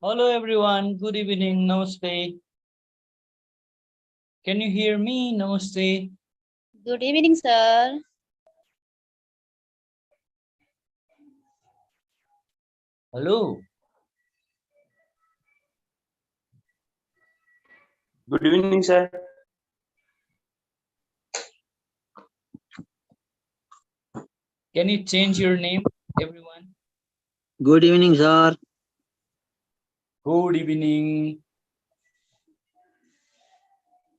Hello everyone, good evening, namaste. Can you hear me? Namaste. Good evening, sir. Hello. Good evening, sir. Can you change your name, everyone? Good evening, sir. Good evening.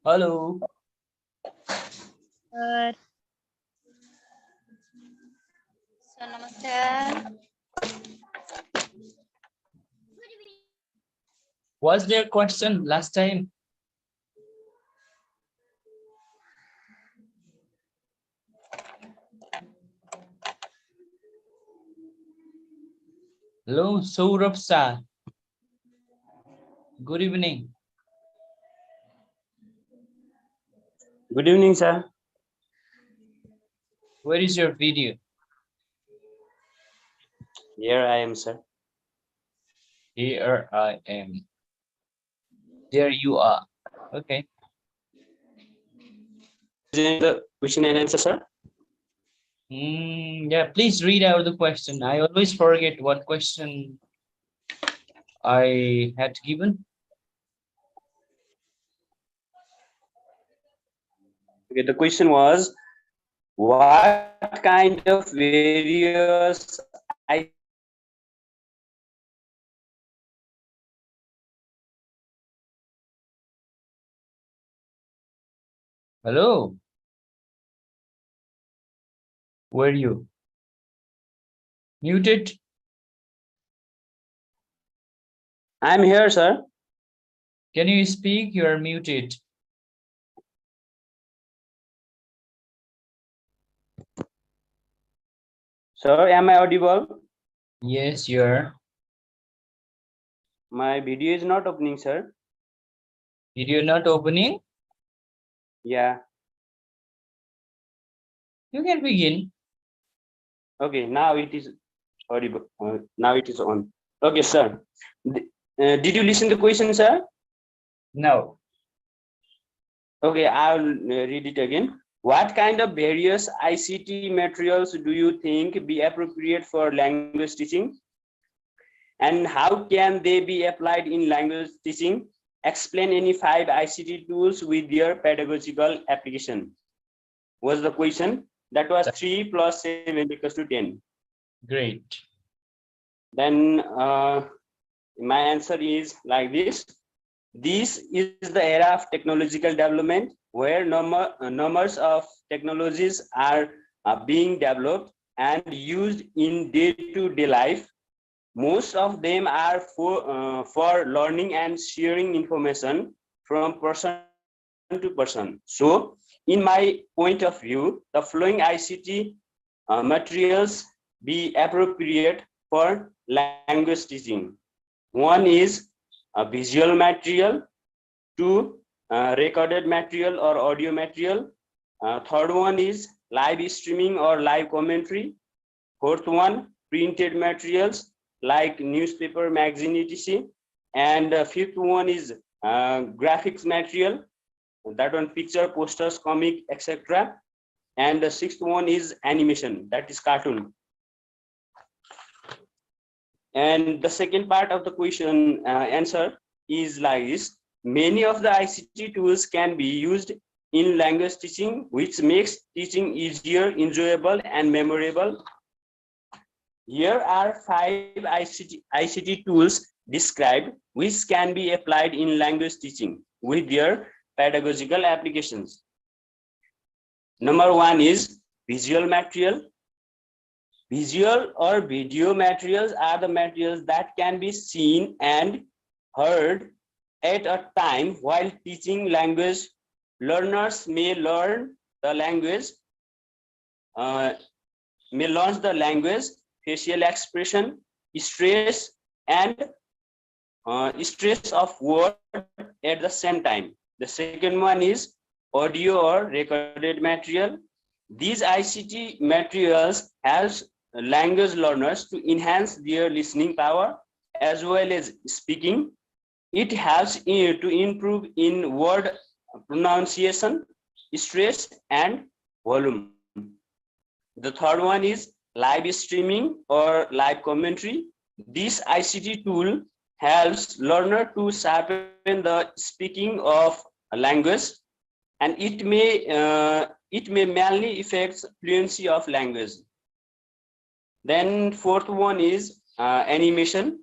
Hello. Sir. Sir, namaskar. Was there a question last time? Hello, Saurabh sir. Good evening. Good evening, sir. Where is your video? Here I am, sir. Here I am. There you are. Okay. Is the question and answer, sir? Yeah, please read out the question. I always forget what question I had given. Okay, the question was, what kind of various Hello. Were you muted? I'm here, sir. Can you speak? You are muted. Sir, am I audible? Yes, you are. My video is not opening, sir. Video not opening? Yeah. You can begin. Okay, now it is audible. Now it is on. Okay, sir. Did you listen to the question, sir? No. Okay, I'll read it again. What kind of various ICT materials do you think be appropriate for language teaching? And how can they be applied in language teaching? Explain any 5 ICT tools with their pedagogical application. Was the question. That was 3 plus 7 equals to 10. Great. Then my answer is like this. This is the era of technological development where numbers of technologies are being developed and used in day-to-day life. Most of them are for learning and sharing information from person to person. So, in my point of view, the following ICT materials be appropriate for language teaching. One is a visual material, 2 recorded material or audio material, third one is live streaming or live commentary, fourth one printed materials like newspaper, magazine, etc. And fifth one is graphics material, that one picture, posters, comic, etc. And the sixth one is animation, that is cartoon. And the second part of the question answer is like this. Many of the ICT tools can be used in language teaching, which makes teaching easier, enjoyable, and memorable. Here are 5 ICT tools described, which can be applied in language teaching with their pedagogical applications. Number 1 is visual material. Visual or video materials are the materials that can be seen and heard at a time while teaching language. Learners may learn the language, facial expression, stress, and stress of word at the same time. The second one is audio or recorded material. These ICT materials help language learners to enhance their listening power, as well as speaking. It helps to improve in word pronunciation, stress, and volume. The third one is live streaming or live commentary. This ICT tool helps learner to sharpen the speaking of a language, and it may mainly affect fluency of language. Then fourth one is animation.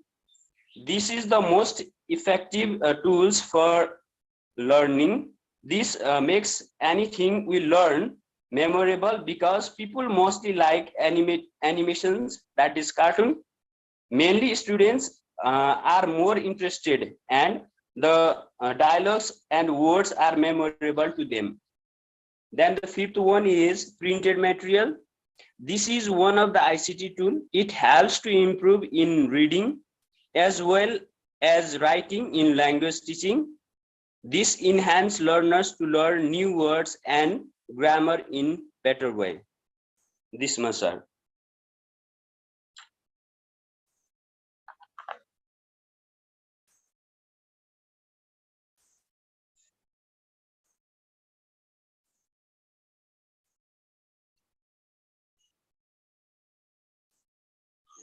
This is the most effective tools for learning. This makes anything we learn memorable because people mostly like animations, that is cartoon. Mainly students are more interested, and the dialogues and words are memorable to them. Then the fifth one is printed material. This is one of the ICT tool. It helps to improve in reading as well as writing in language teaching. This enhances learners to learn new words and grammar in better way. This much, sir.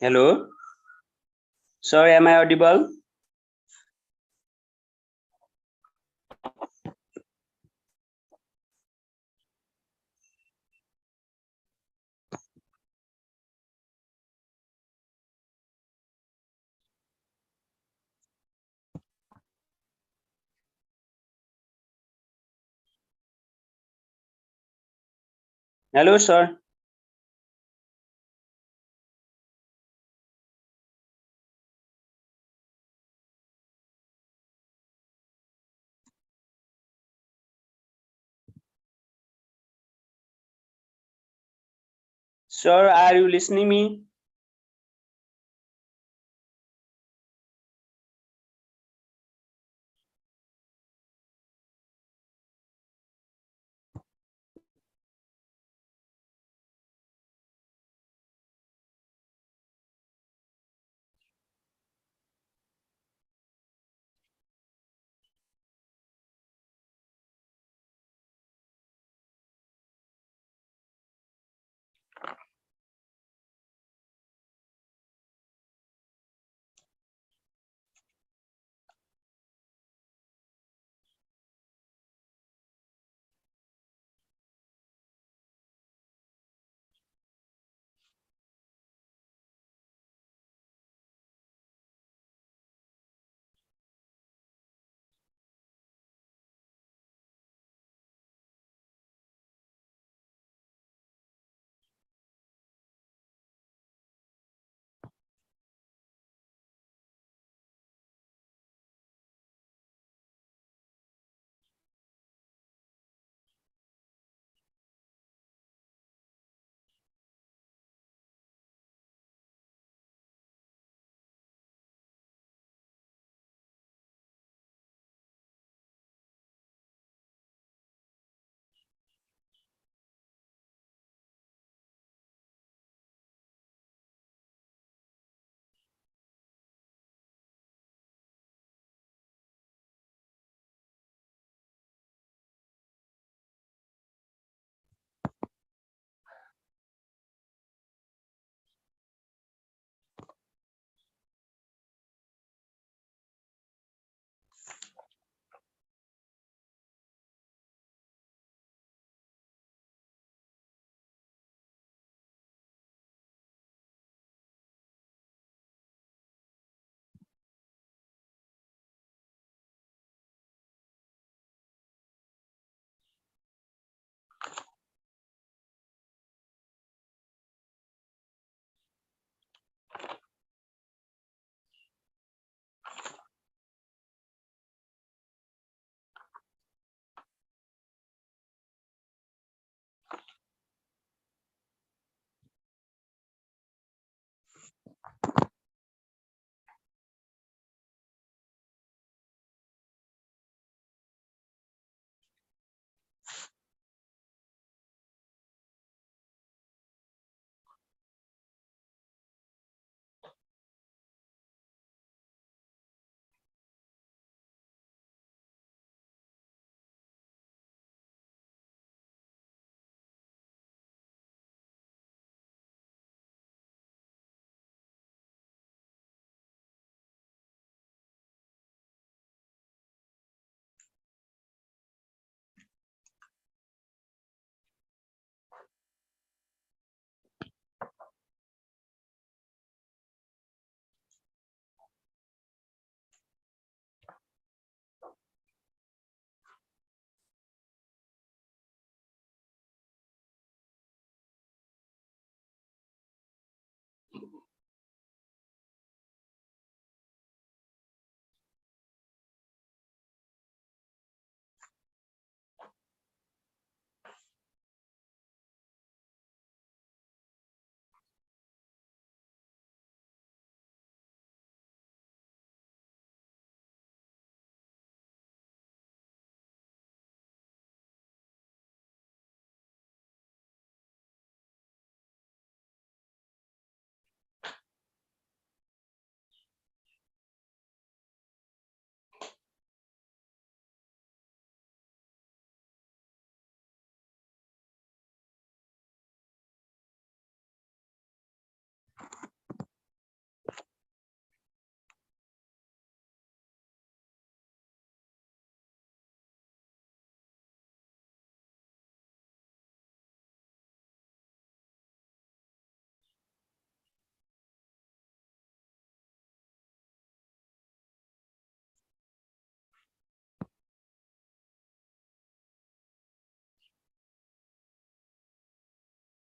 Hello. Sorry, am I audible? Hello, sir. Sir, are you listening me?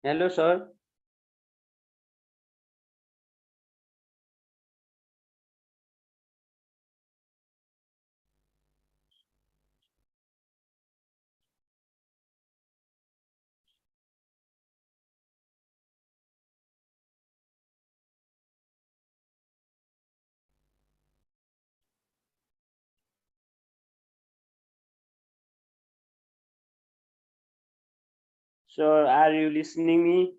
Hello, sir. Sir, are you listening me?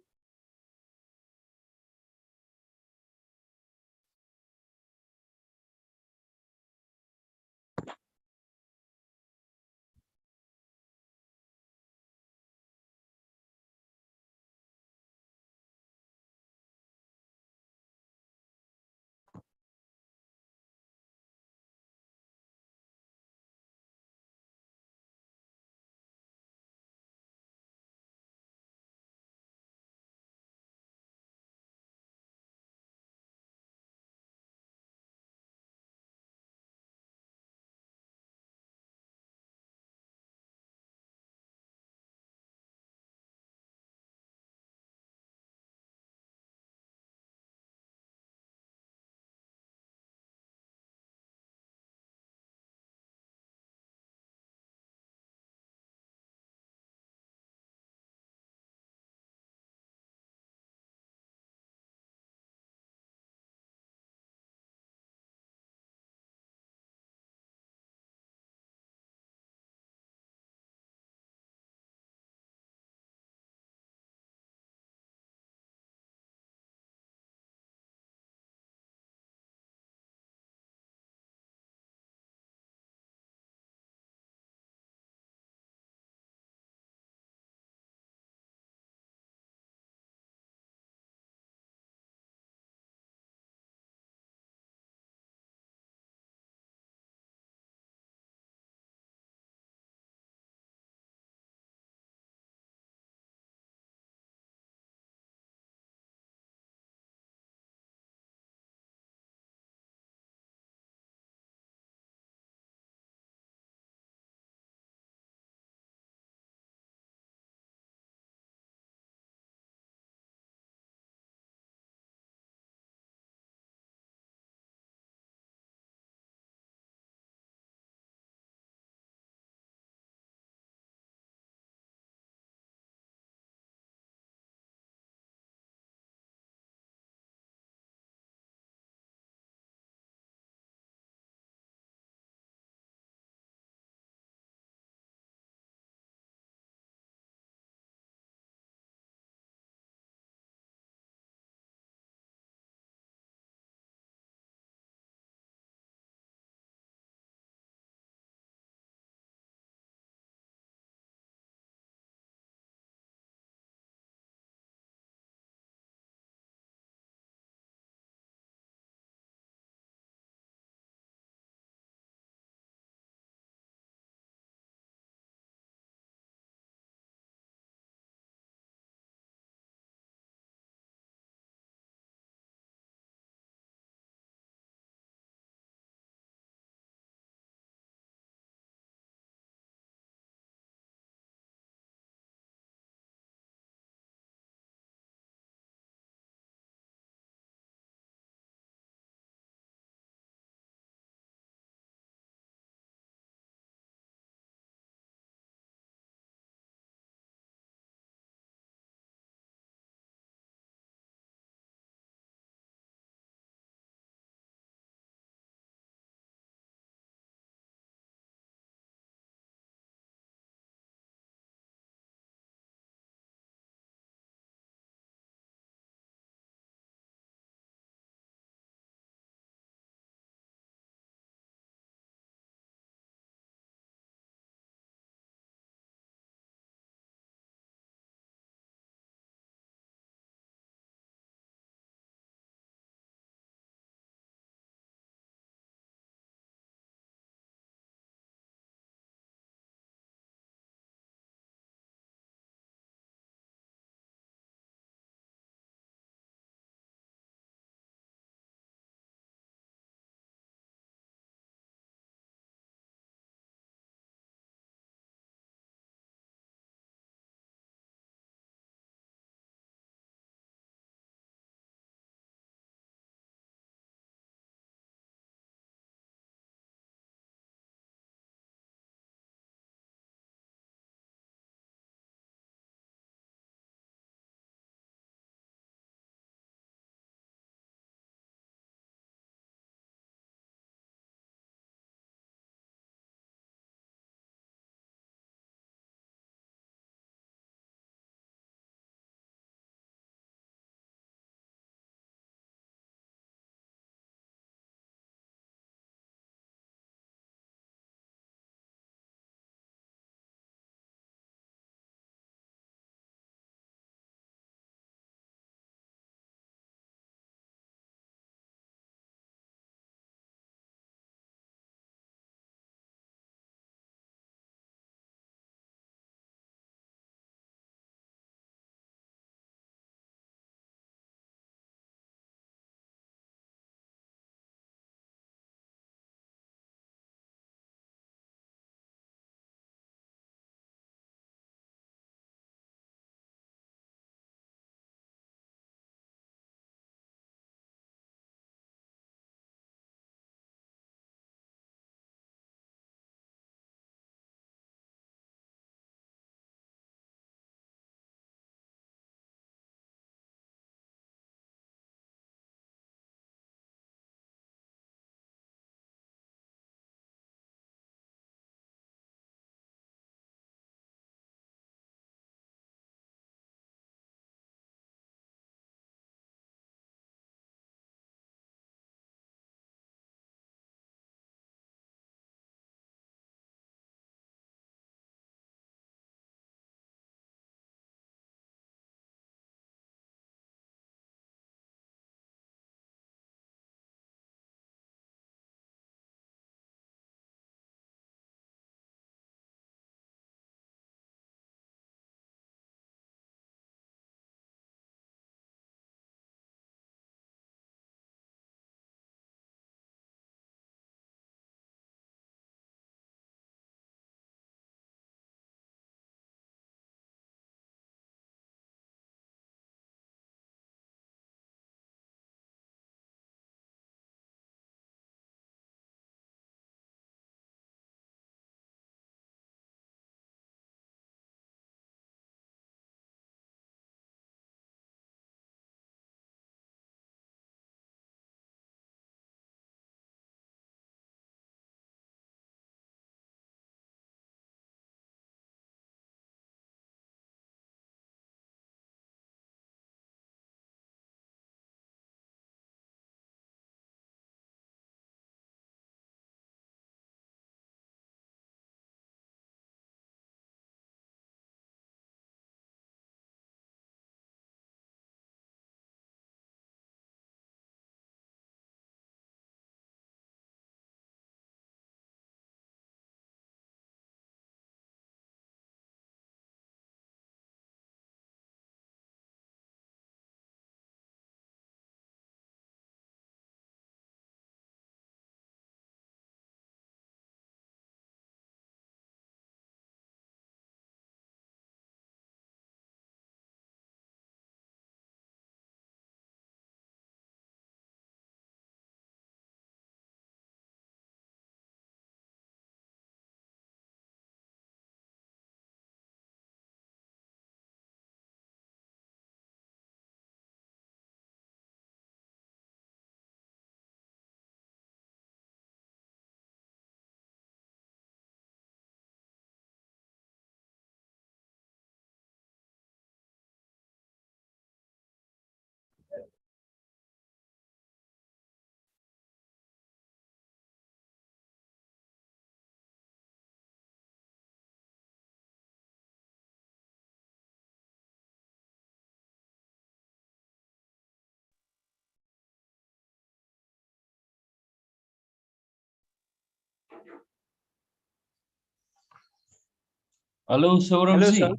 Hello, Hello, sir. Sauramji.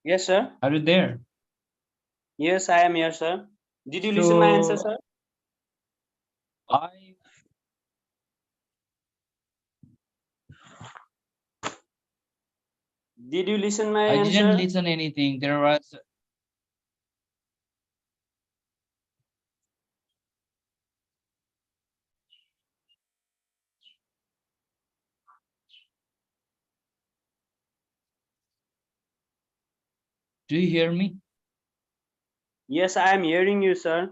Yes, sir. Are you there? Yes, I am here, sir. Did you listen my answer, So sir? I Did you listen my didn't answer? listen anything. There was do you hear me? Yes, I am hearing you, sir.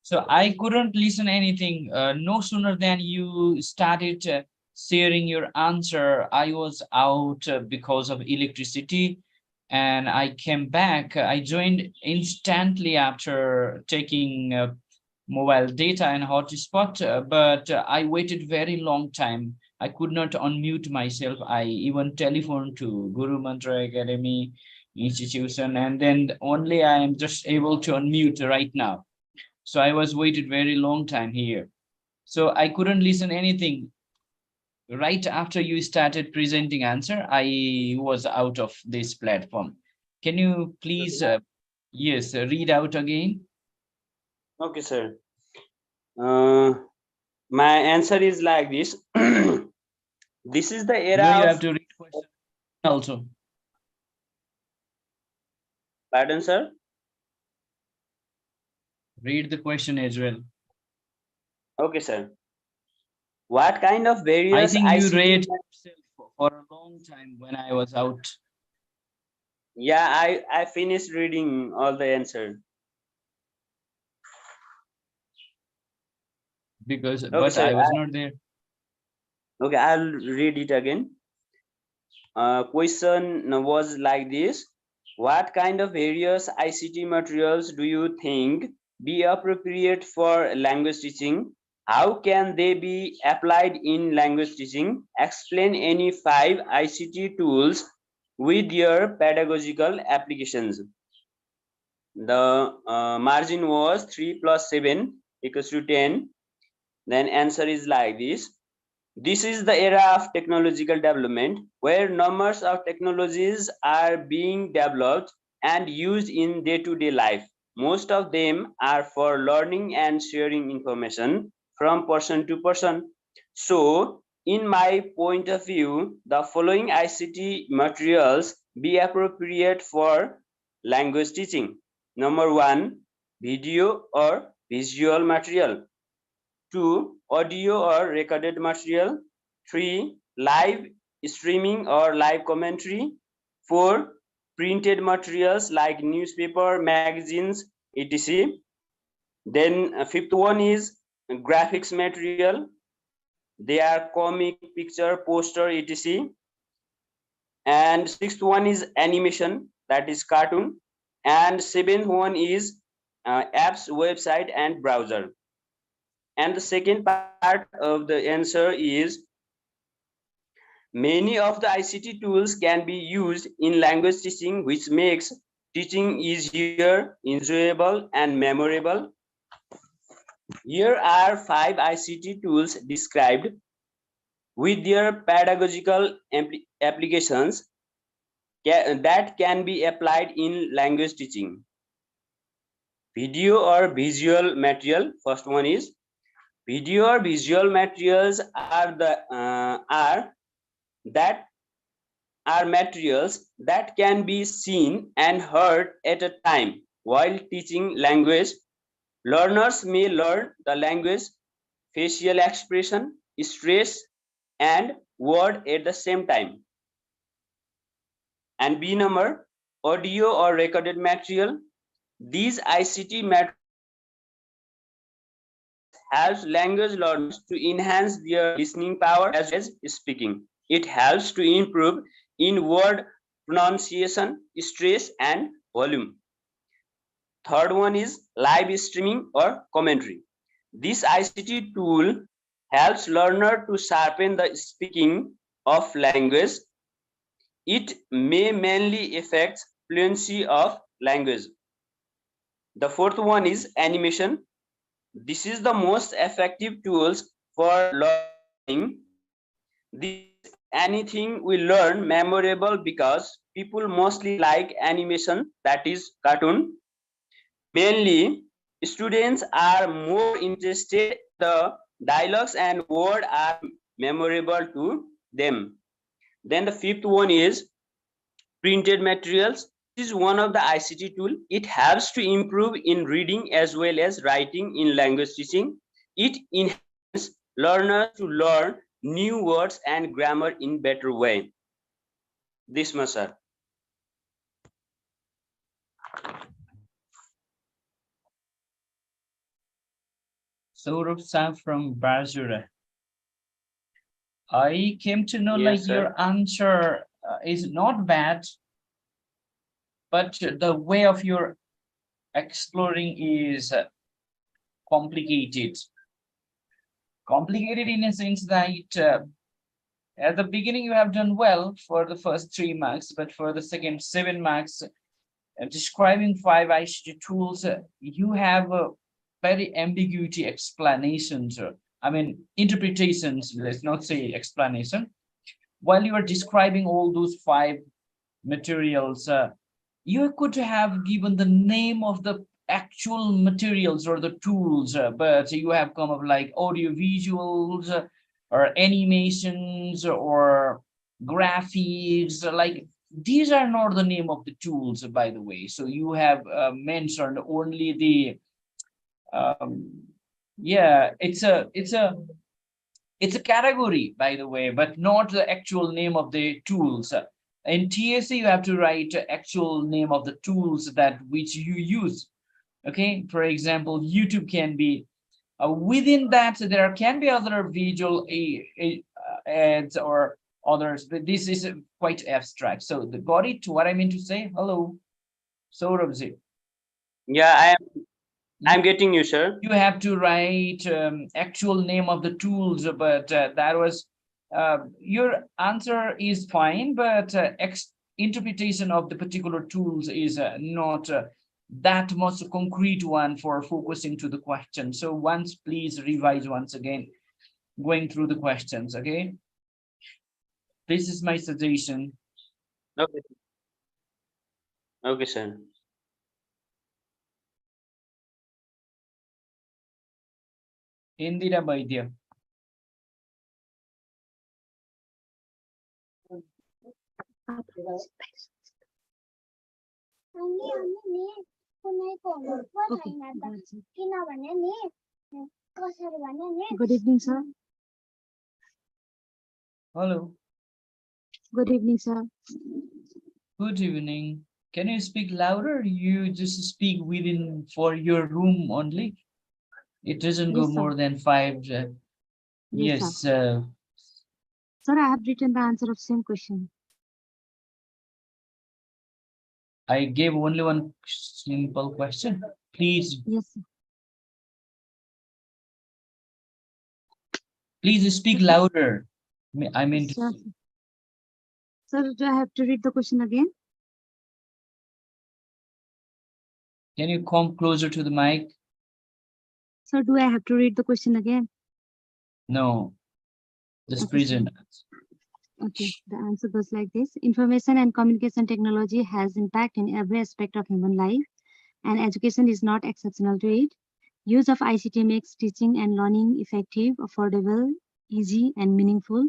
So I couldn't listen anything. No sooner than you started sharing your answer, I was out because of electricity, and I came back. I joined instantly after taking mobile data and hotspot, but I waited very long time. I could not unmute myself. I even telephoned to Guru Mantra Academy institution, and then only I am just able to unmute right now. So I was waited very long time here. So I couldn't listen anything. Right after you started presenting answer, I was out of this platform. Can you please, yes, read out again? Okay, sir. Uh, my answer is like this. This is the No, era you have of, to read question also. pardon, sir. Read the question as well. Okay, sir. What kind of I various think you ICT? read yourself for a long time when I was out Yeah, I finished reading all the answer. because, Okay, but sir. I was not there. Okay, I'll read it again. Question was like this. What kind of various ICT materials do you think be appropriate for language teaching? How can they be applied in language teaching? Explain any 5 ICT tools with your pedagogical applications. The margin was 3 plus 7 equals to 10. Then answer is like this. This is the era of technological development where numbers of technologies are being developed and used in day-to-day life. Most of them are for learning and sharing information from person to person. So, in my point of view, the following ICT materials be appropriate for language teaching. Number one, video or visual material. 2. Audio or recorded material. 3. Live streaming or live commentary. 4. Printed materials like newspaper, magazines, etc. Then fifth one is graphics material. They are comic, picture, poster, etc. And sixth one is animation, that is cartoon. And seventh one is apps, website, and browser. And the second part of the answer is many of the ICT tools can be used in language teaching, which makes teaching easier, enjoyable, and memorable. Here are 5 ICT tools described with their pedagogical applications that can be applied in language teaching. Video or visual material. First one is video or visual materials that are materials that can be seen and heard at a time. While teaching language, learners may learn the language, facial expression, stress, and word at the same time. And B number, audio or recorded material. These ICT materials helps language learners to enhance their listening power as well as speaking. It helps to improve in word pronunciation, stress, and volume. Third one is live streaming or commentary. This ICT tool helps learner to sharpen the speaking of language. It may mainly affect fluency of language. The fourth one is animation. This is the most effective tools for learning this anything we learn memorable because people mostly like animation, that is cartoon. Mainly, students are more interested. The dialogues and word are memorable to them. Then the fifth one is printed materials. This is one of the ICT tool. It helps to improve in reading as well as writing in language teaching. It enhances learners to learn new words and grammar in better way. This much, sir. Saurabh Sam from Bajura. I came to know Yes, like sir. your answer is not bad, but the way of your exploring is complicated. Complicated in a sense that at the beginning you have done well for the first 3 marks, but for the second 7 marks, describing 5 ICT tools, you have a very ambiguity explanations. I mean, interpretations, let's not say explanation. While you are describing all those 5 materials, you could have given the name of the actual materials or the tools, but you have come up like audio visuals or animations or graphics, like these are not the name of the tools, by the way. So you have mentioned only the yeah, it's a category, by the way, but not the actual name of the tools. In TSC, you have to write actual name of the tools that which you use. Okay, for example, YouTube can be within that. There can be other visual ads or others, but this is quite abstract. So the got it? What I mean to say? Hello, Saurabh. Yeah, I'm getting you, sir. You have to write actual name of the tools, but that was your answer is fine, but interpretation of the particular tools is not that much concrete one for focusing to the question. So once, please revise once again, going through the questions. Okay, this is my suggestion. Okay. Okay, sir. Indira Vaidya. Good evening, sir. Hello. Good evening, sir. Good evening. Can you speak louder? You just speak within for your room only. It doesn't go Yes, sir. more than 5. Yes, Yes. Sir, I have written the answer of same question. I gave only one simple question. Please, Yes, sir. please speak louder. I mean, to Sir, sir, do I have to read the question again? can you come closer to the mic? Sir, do I have to read the question again? No, just Okay, present. Okay, the answer goes like this. Information and communication technology has impact in every aspect of human life, and education is not exceptional to it. Use of ICT makes teaching and learning effective, affordable, easy, and meaningful.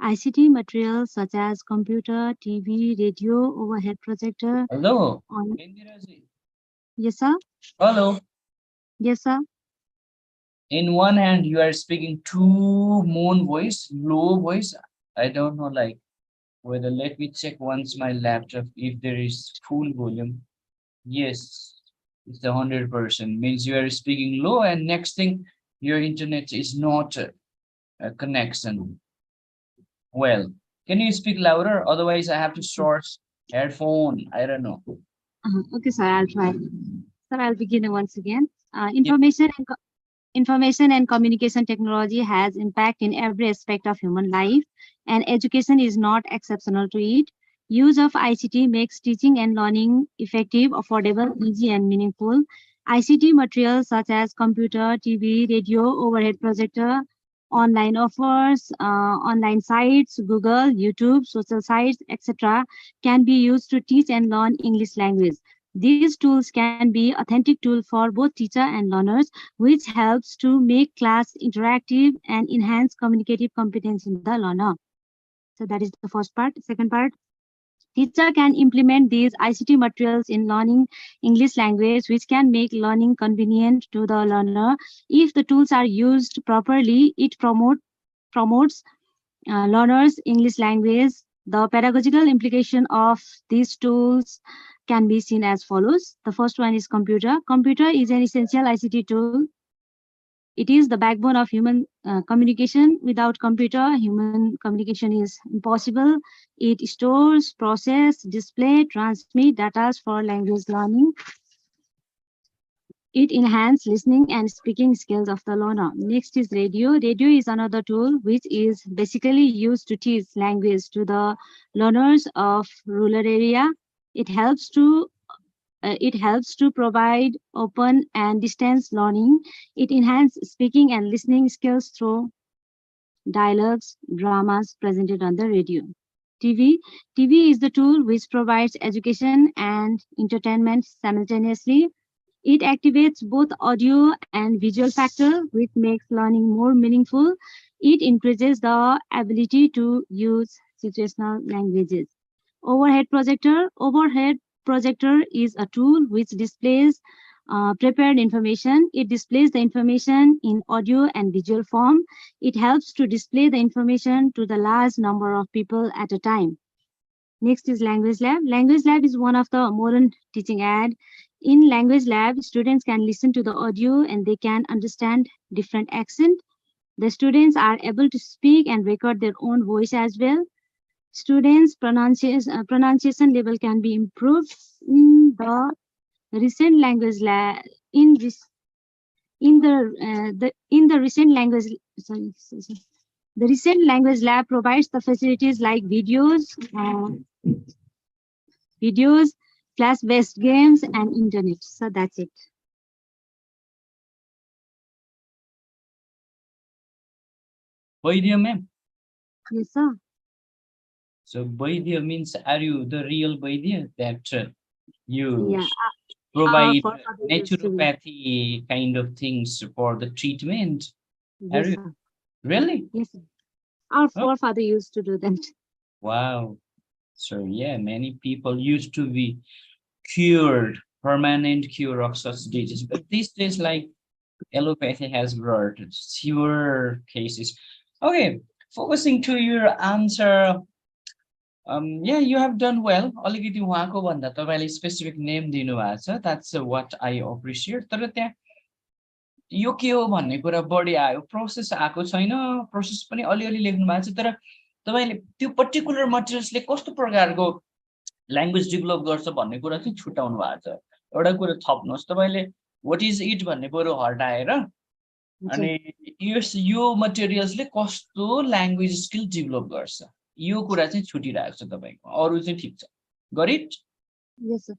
ICT materials such as computer, TV, radio, overhead projector. Hello. On... Indiraji. Yes, sir. Hello. Yes, sir. In one hand, you are speaking too moan voice, low voice. I don't know, like whether, let me check once my laptop if there is full volume. Yes, it's 100%. Means you are speaking low, and next thing, your internet is not a connection. Well, can you speak louder? Otherwise, I have to source headphone. I don't know. Okay, sir, I'll try. Sir, I'll begin once again. Information and communication technology has impact in every aspect of human life, and education is not exceptional to it. Use of ICT makes teaching and learning effective, affordable, easy, and meaningful. ICT materials such as computer, TV, radio, overhead projector, online offers, online sites, Google, YouTube, social sites, etc. can be used to teach and learn English language. These tools can be authentic tool for both teacher and learners, which helps to make class interactive and enhance communicative competence in the learner. So that is the first part. Second part, teacher can implement these ICT materials in learning English language, which can make learning convenient to the learner. If the tools are used properly, it promotes learners English language. The pedagogical implication of these tools can be seen as follows. The first one is computer. Computer is an essential ICT tool. It is the backbone of human communication. Without computer, human communication is impossible. It stores, process, display, transmit data for language learning. It enhances listening and speaking skills of the learner. Next is radio. Radio is another tool which is basically used to teach language to the learners of rural area. It helps to provide open and distance learning. It enhances speaking and listening skills through dialogues, dramas presented on the radio. TV. TV is the tool which provides education and entertainment simultaneously. It activates both audio and visual factor, which makes learning more meaningful. It increases the ability to use situational languages. Overhead projector. Overhead projector is a tool which displays prepared information. It displays the information in audio and visual form. It helps to display the information to the large number of people at a time. Next is Language Lab. Language Lab is one of the modern teaching aid. In Language Lab, students can listen to the audio and they can understand different accent. The students are able to speak and record their own voice as well. Students' pronunciation level can be improved. In the recent language lab, in the recent language, the recent language lab provides the facilities like videos, class-based games, and internet. So that's it. Vaidya ma'am. Yes, sir. So Vaidya means, are you the real Vaidya that you Yeah. provide For other used to be. naturopathy kind of things for the treatment? Are Yes, you sir. really? Yes, sir. Our Oh, forefather used to do that. wow. So yeah, many people used to be cured, permanent cure of such diseases. But these days, like allopathy has brought fewer cases. Okay, focusing to your answer. Yeah, you have done well. अलिकति उहाँको भन्दा तपाईले specific name दिनुभएको छ. That's what I appreciate. तर त्यहाँ यो के हो भन्ने कुरा बढी आयो. प्रोसेस आएको छैन. प्रोसेस पनि अलिअलि लेख्नु भएको छ. तर तपाईले त्यो पर्टिकुलर मटेरियल्सले कस्तो प्रकारको ल्याङ्ग्वेज डेभलप गर्छ भन्ने कुरा चाहिँ छुटाउनु भएको छ. एउटा कुरा थप्नुहोस्. तपाईले व्हाट इज इट भन्ने कुरो हटाएर अनि यो मटेरियल्सले कस्तो ल्याङ्ग्वेज स्किल डेभलप गर्छ यो कुरा चाहिँ छुटिरहेको छ तपाईको. अरु चाहिँ ठीक छ. Got it? Yes, sir.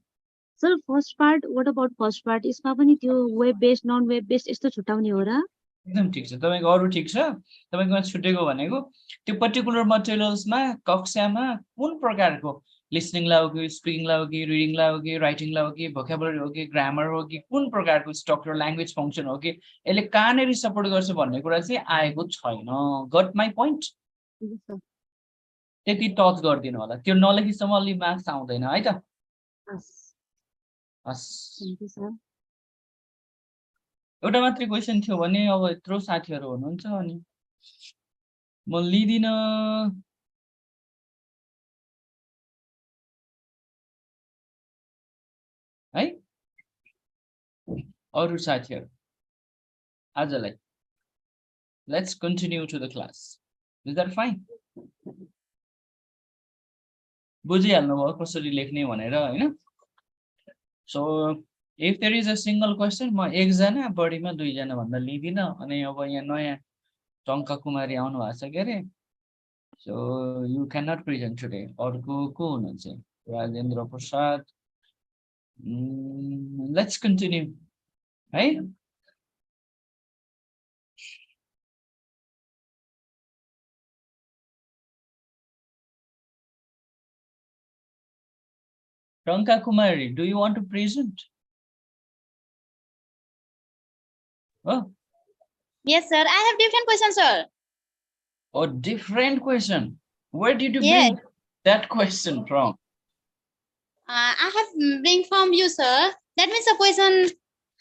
Sir, first part, what about first part? यसमा पनि त्यो web based non web based यस्तो छुटाउने हो र? एकदम ठीक छ. तपाईको अरु ठीक छ. तपाईकोमा छुटेको भनेको त्यो पर्टिकुलर मटेरियल्समा कक्षामा कुन प्रकारको लिसनिङ ला हो कि स्पिकिङ ला हो कि रिडिङ ला हो कि राइटिङ ला हो कि भोकाबुलरी हो कि ग्रामर हो कि कुन प्रकारको स्ट्रक्चर ल्याङ्ग्वेज फंक्सन हो कि यसले कहाँनेरि सपोर्ट गर्छ भन्ने कुरा चाहिँ आएको छैन. गट माई पोइन्ट? Yes, sir. त्यति टच गर्दिनु होला. त्यो नलेखिसम्म अलि मार्क्स आउँदैन है त. Yes. Has. Thank you, sir. एउटा मात्रै क्वेशन थियो भने अब यत्रो साथीहरु हुनुहुन्छ अनि म लिदिन. है अरु साथीहरु आजलाई let's continue to the class. Is that fine? बुझिहाल्नु भयो कसरी लेख्ने भनेर हैन? So if there is a single question, म एकजना बढीमा दुईजना भन्दा लिदिन. अनि अब यहाँ नयाँ टंका कुमारी आउनु भएको छ के अरे. So you cannot present today. अर्को को हुनुहुन्छ? राजेन्द्र प्रसाद. Let's continue. है? Ranka Kumari, do you want to present? Oh, Yes, sir. I have different questions, sir. a different question. Where did you Yes. bring that question from? I have bring from you, sir. That means the question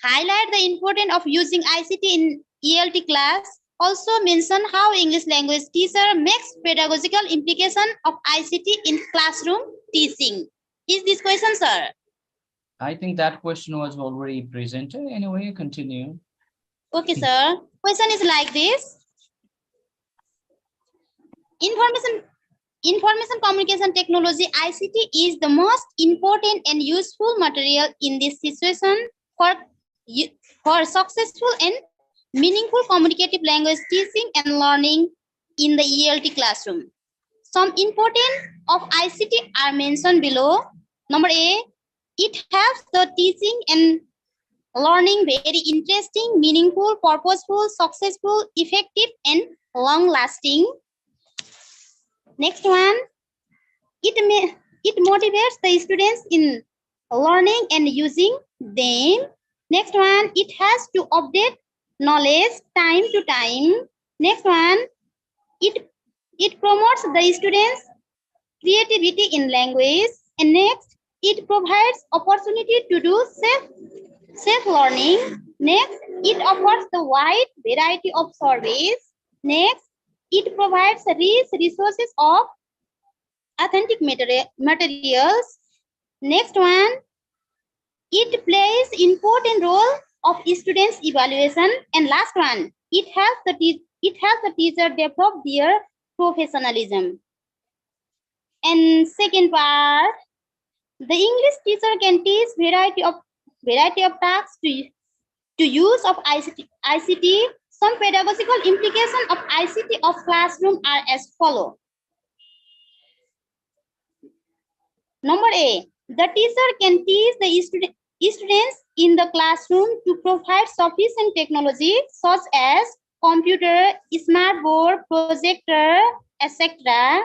highlight the importance of using ICT in ELT class. Also mention how English language teacher makes pedagogical implication of ICT in classroom teaching. Is this question, sir? I think that question was already presented. Anyway, continue. Okay, sir. Question is like this. Information communication technology ICT is the most important and useful material in this situation for successful and meaningful communicative language teaching and learning in the ELT classroom. Some important of ICT are mentioned below. Number A, it helps the teaching and learning very interesting, meaningful, purposeful, successful, effective, and long-lasting. Next one, it motivates the students in learning and using them. Next one, it has to update knowledge time to time. Next one, it promotes the students creativity in language. And next, it provides opportunity to do self learning. Next, it offers the wide variety of service. Next, it provides rich resources of authentic materials. Next one, it plays important role of students evaluation. And last one, it helps the teacher develop their professionalism. And second part, the English teacher can teach variety of tasks to use of ICT. Some pedagogical implications of ICT of classroom are as follow. Number A, the teacher can teach the students in the classroom to provide sufficient technology such as computer, smart board, projector, etc.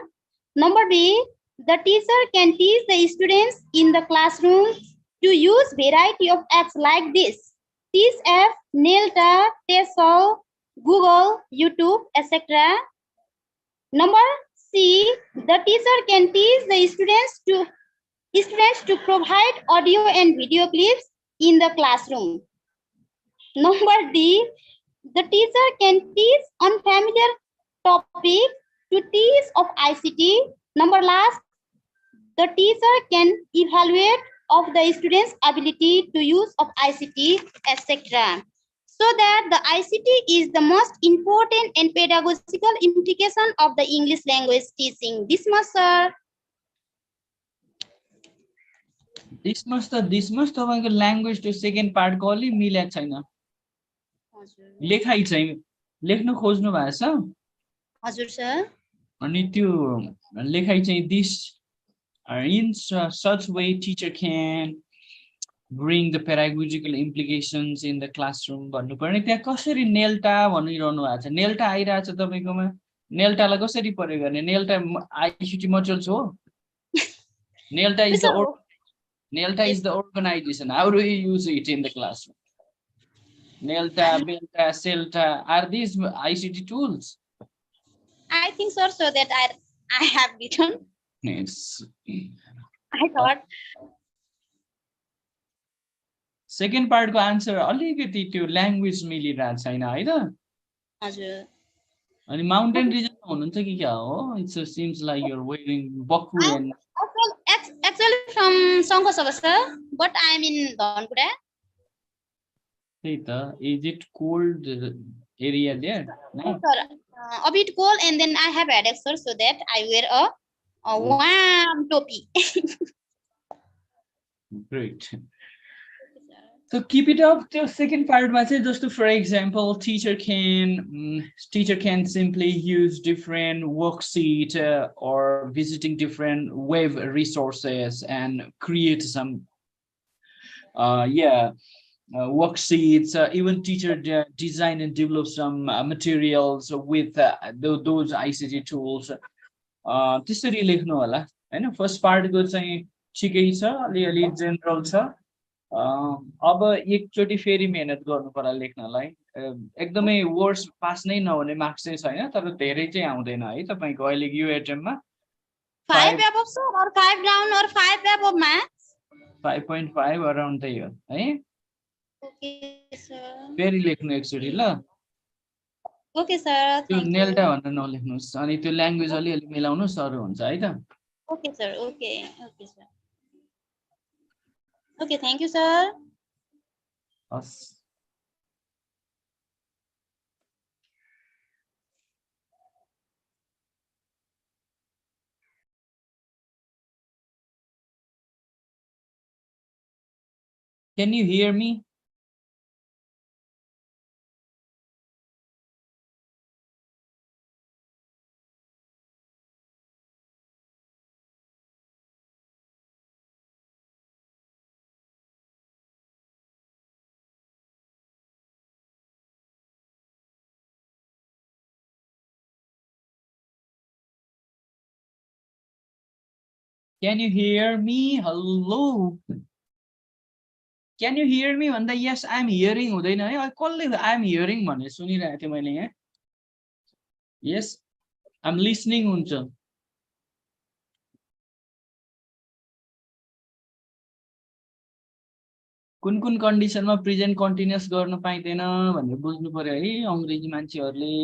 Number B, the teacher can teach the students in the classroom to use variety of apps like this: TSF, Nelta, TESOL, Google, YouTube, etc. Number C, the teacher can teach the students to provide audio and video clips in the classroom. Number D, the teacher can teach unfamiliar topic to teach of ICT. Number last, the teacher can evaluate of the student's ability to use of ICT, etc. So that the ICT is the most important and pedagogical implication of the English language teaching. This much, sir. This must तपाईँको language to second part को अलि मिलेको छैन लेखाइ चाहिँ लेख्न खोज्नु भएको छ हजुर सर अनि त्यो लेखाइ चाहिँ this in such way teacher can bring the pedagogical implications in the classroom भन्नुपर्ने त्यहाँ कसरी नेल्टा भनिरहनु भएको छ नेल्टा आइरहेछ तपाईकोमा नेल्टालाई कसरी प्रयोग गर्ने नेल्टा आइसिटी मटेरियल्स हो Nelta is the organization. How do you use it in the classroom? Nelta, Belta, Celta, are these ICT tools? I think so that I have written. Yes. I thought. Second part को answer अलिकति त्यो language मिलिरहेको छैन है त हजुर अनि mountain region हुनुहुन्छ कि क्या हो it seems like you're wearing Baku and actually from Sankosaba sir, but I'm in Dhanpura. Is it cold area there? No? Sir, a bit cold and then I have headache sir, so that I wear a warm topi. Great. So keep it up. The second part was just to, for example, teacher can simply use different worksheet or visiting different web resources and create some worksheets. Even teacher design and develop some materials with those ICT tools. त्यसरी लेख्नु होला हैन first part को चाहिँ ठिकै छ अलिअलि general छ अब एकचोटि फेरि मेहनत गर्नु पर्ला लेख्नलाई एकदमै वर्ड्स पास नै नहुने मार्क्स चाहिँ छैन तर धेरै चाहिँ आउँदैन है तपाईँको अहिले यो एटेम्पमा 5 above sir or 5 down or 5 above maths? 5.5 around त्यही हो है Okay sir. फेरि लेख्नु एकचोटि ल Okay sir. त्यो Thank you. नेल्टा भनेर नलेख्नुहोस् अनि त्यो ल्याङ्ग्वेज अलिअलि मिलाउनुहोस् अरू हुन्छ है त Okay sir. Okay. Okay sir. Okay, thank you sir. Has Can you hear me? Can you hear me? Hello. Can you hear me? भन्दा yes, I'm hearing हुँदैन है कसले I'm hearing भने सुनिरहेको थिएँ मैले यहाँ Yes, I'm listening हुन्छ कुन कुन कन्डिसनमा प्रेजेन्ट कन्टिन्युअस गर्न पाइँदैन भनेर बुझ्नु पर्यो है अंग्रेजी मान्छेहरूले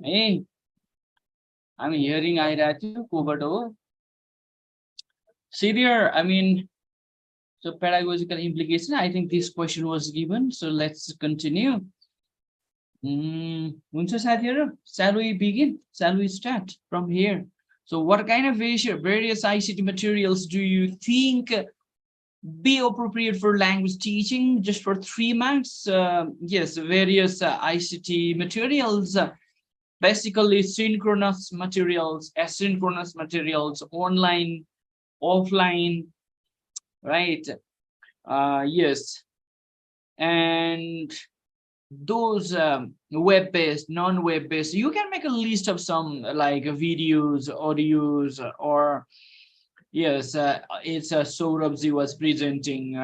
है I'm hearing आइरहेको थियो कोबाट हो Severe, I mean, so pedagogical implication, I think this question was given. So let's continue. Shall we begin? Shall we start from here? So what kind of various ICT materials do you think be appropriate for language teaching just for 3 months? Yes, various ICT materials, basically synchronous materials, asynchronous materials, online, offline, right? Yes, and those web-based, non-web-based, you can make a list of some like videos, audios, or yes, it's Saurabhji was presenting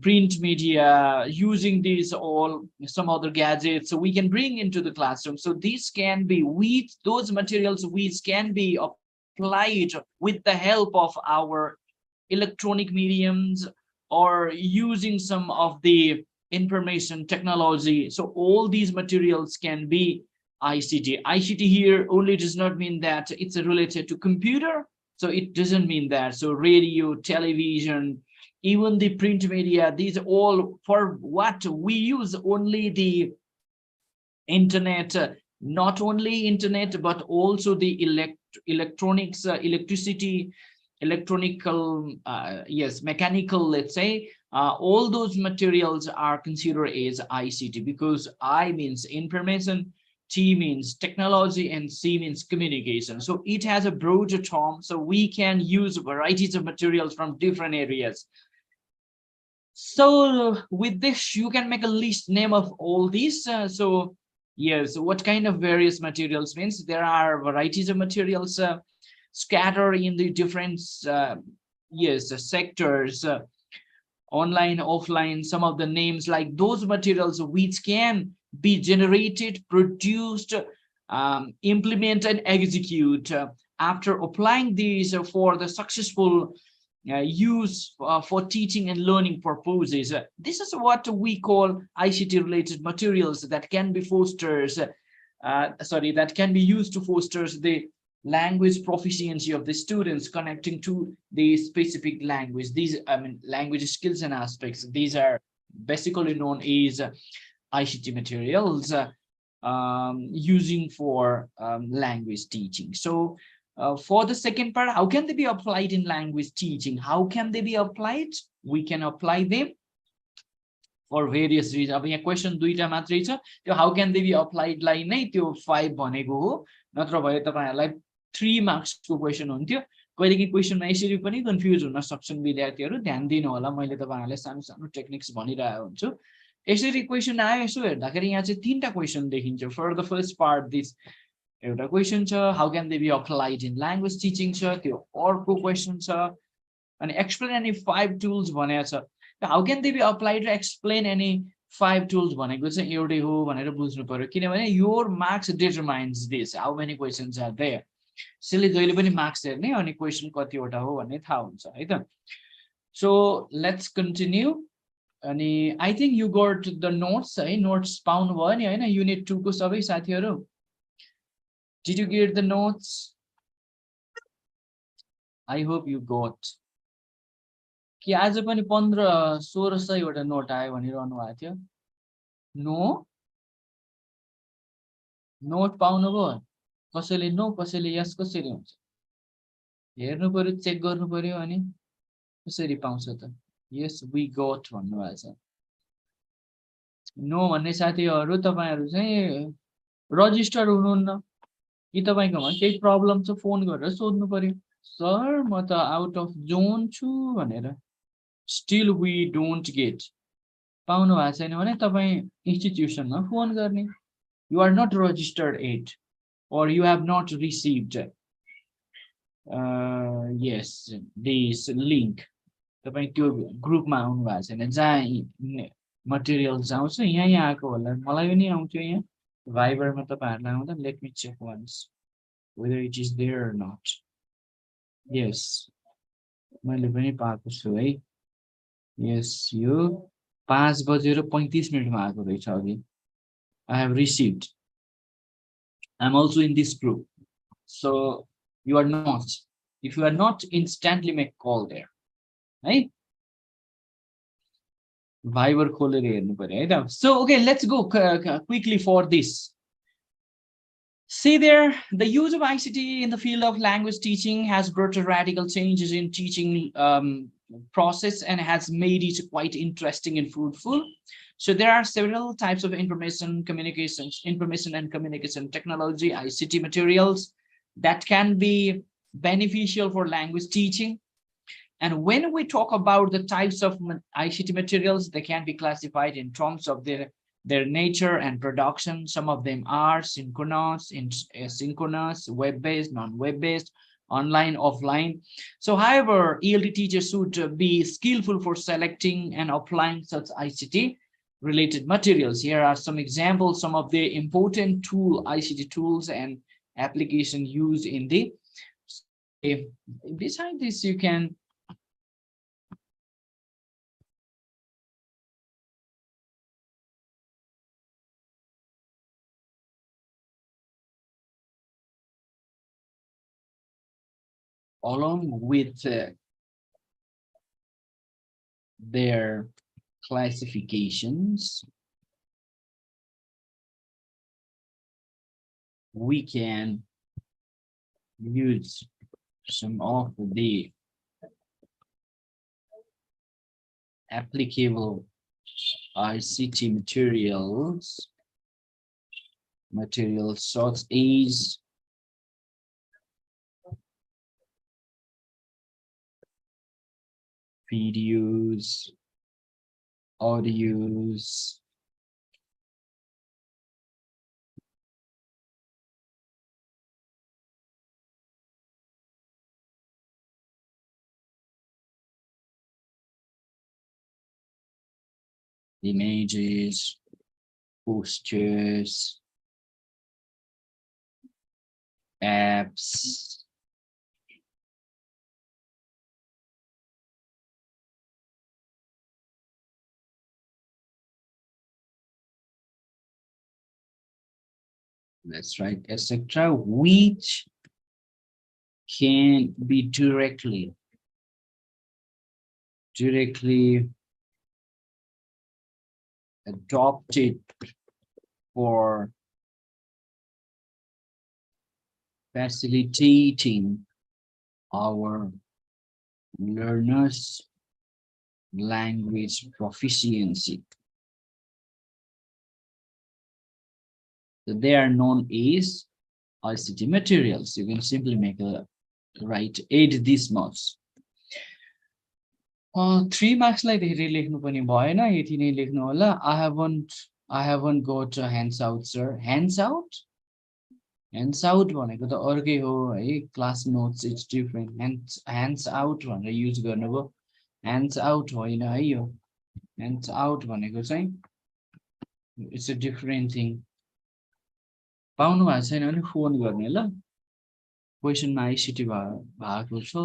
print media using these all some other gadgets, so we can bring into the classroom. So these can be those materials which can be applied with the help of our electronic mediums or using some of the information technology. So all these materials can be ICT. ICT here only does not mean that it's related to computer. So it doesn't mean that. So radio, television, even the print media, these all for what we use only the internet, not only internet, but also the electronics, electricity, electronical, yes, mechanical, let's say, all those materials are considered as ICT because I means information, T means technology, and C means communication. So it has a broader term, so we can use varieties of materials from different areas. So with this, you can make a list name of all these. So yes, what kind of various materials means there are varieties of materials scattered in the different yes sectors, online, offline, some of the names like those materials which can be generated, produced, implemented, execute after applying these for the successful use for teaching and learning purposes. This is what we call ICT related materials that can be that can be used to foster the language proficiency of the students connecting to the specific language. These, I mean, language skills and aspects, these are basically known as ICT materials using for language teaching. So for the second part, how can they be applied in language teaching? How can they be applied? We can apply them for various reasons. अब यहाँ question दुईटा मात्रै छ, त्यो how can they be applied लाई नै त्यो 5 भनेको हो, नत्र भए तपाईहरुलाई 3 मार्क्स को क्वेशन हुन्थ्यो। कहिलेकाहीँ क्वेशनमा यसरी पनि कन्फ्युज हुन सक्छन् विद्यार्थीहरु, ध्यान दिनु होला, मैले तपाईहरुलाई सानो सानो टेक्निक्स भनिरहेको हुन्छु। यसरी क्वेशन आयो, यसो हेर्दाखेरि यहाँ चाहिँ 3टा क्वेशन देखिन्छ। For the first part this एउटा क्वेशन छ, how can they be applied in language teaching छ, त्यो अर्को क्वेशन छ, And explain any 5 tools भनेको छ. How can they be applied to explain any 5 tools भनेको चाहिँ एउटै हो भनेर बुझ्नु पर्यो, किनभने your marks determines this how many questions are there. यसले जहिले पनि मार्क्स हेर्ने अनि क्वेशन कतिवटा हो भन्ने थाहा हुन्छ है त. So let's continue. अनि I think you got the notes है, notes पाउनु भयो नि हैन unit 2 को सबै साथीहरु. Did you get the notes? I hope you got. कि आज पनि 1500-1600 वटा नोट आयो भनिरहनु भएको थियो. नो नोट पाउनु भयो, कसैले नो कसैले यस कसरी हुन्छ हेर्नु पर्यो, चेक गर्नु पर्यो अनि कसरी पाउँछ त. यस वी गट भन्नु भएको छ. नो भन्ने साथीहरु तपाईहरु चाहिँ रजिस्टर हुनुहुन्न कि तपाईकोमा केही प्रब्लम छ फोन गरेर सोध्नु पर्यो, सर म त आउट अफ जोन छु भनेर. Still we don't get. पाउनु भएको छैन भने तपाई इन्स्टिट्युसनमा फोन गर्ने. You are not registered yet or you have not received yes this link. तपाई त्यो ग्रुपमा आउनु भएको छैन जहाँ मटेरियल्स आउँछ. यहाँ आएको होला, मलाई पनि आउँथ्यो यहाँ भाइबरमा तपाईहरुलाई आउँदा. Let me check once whether it is there or not. Yes मैले पनि पाएको छु है. Yes यो 5:35 मा आएको रहेछ अघि. I have received. I'm also in this group. So you are not. If you are not, instantly make call there. Right? Viber खोलेर हेर्नु पर्यो है त. So okay, let's go quickly for this. See there, the use of ICT in the field of language teaching has brought radical changes in teaching process and has made it quite interesting and fruitful. So there are several types of information and communication technology, ICT materials that can be beneficial for language teaching. And when we talk about the types of ICT materials, they can be classified in terms of their nature and production. Some of them are synchronous, asynchronous, web-based, non-web-based, online, offline. So however, ELT teachers should be skillful for selecting and applying such ICT related materials. Here are some examples, some of the important ICT tools and application used in the. Beside this, you can along with their classifications, we can use some of the applicable ICT materials such as videos, audios, images, posters, apps, that's right, etc., which can be directly adopted for facilitating our learners' language proficiency. So they are known as ICT materials. You can simply make a write add this much. 3 marks like धेरै लेख्नु पनि भएन, यति नै लेख्नु होला. I haven't got a hands out, sir. Hands out? Hands out भनेको त अर्कै हो है class notes it's different hands out भनेर युज गर्नुभयो hands out होइन है यो hands out भनेको चाहिँ इट्स अ डिफरेन्ट थिङ पाउनु भएको छैन भने फोन गर्ने ल क्वेसनमा आइसिटी भएको छ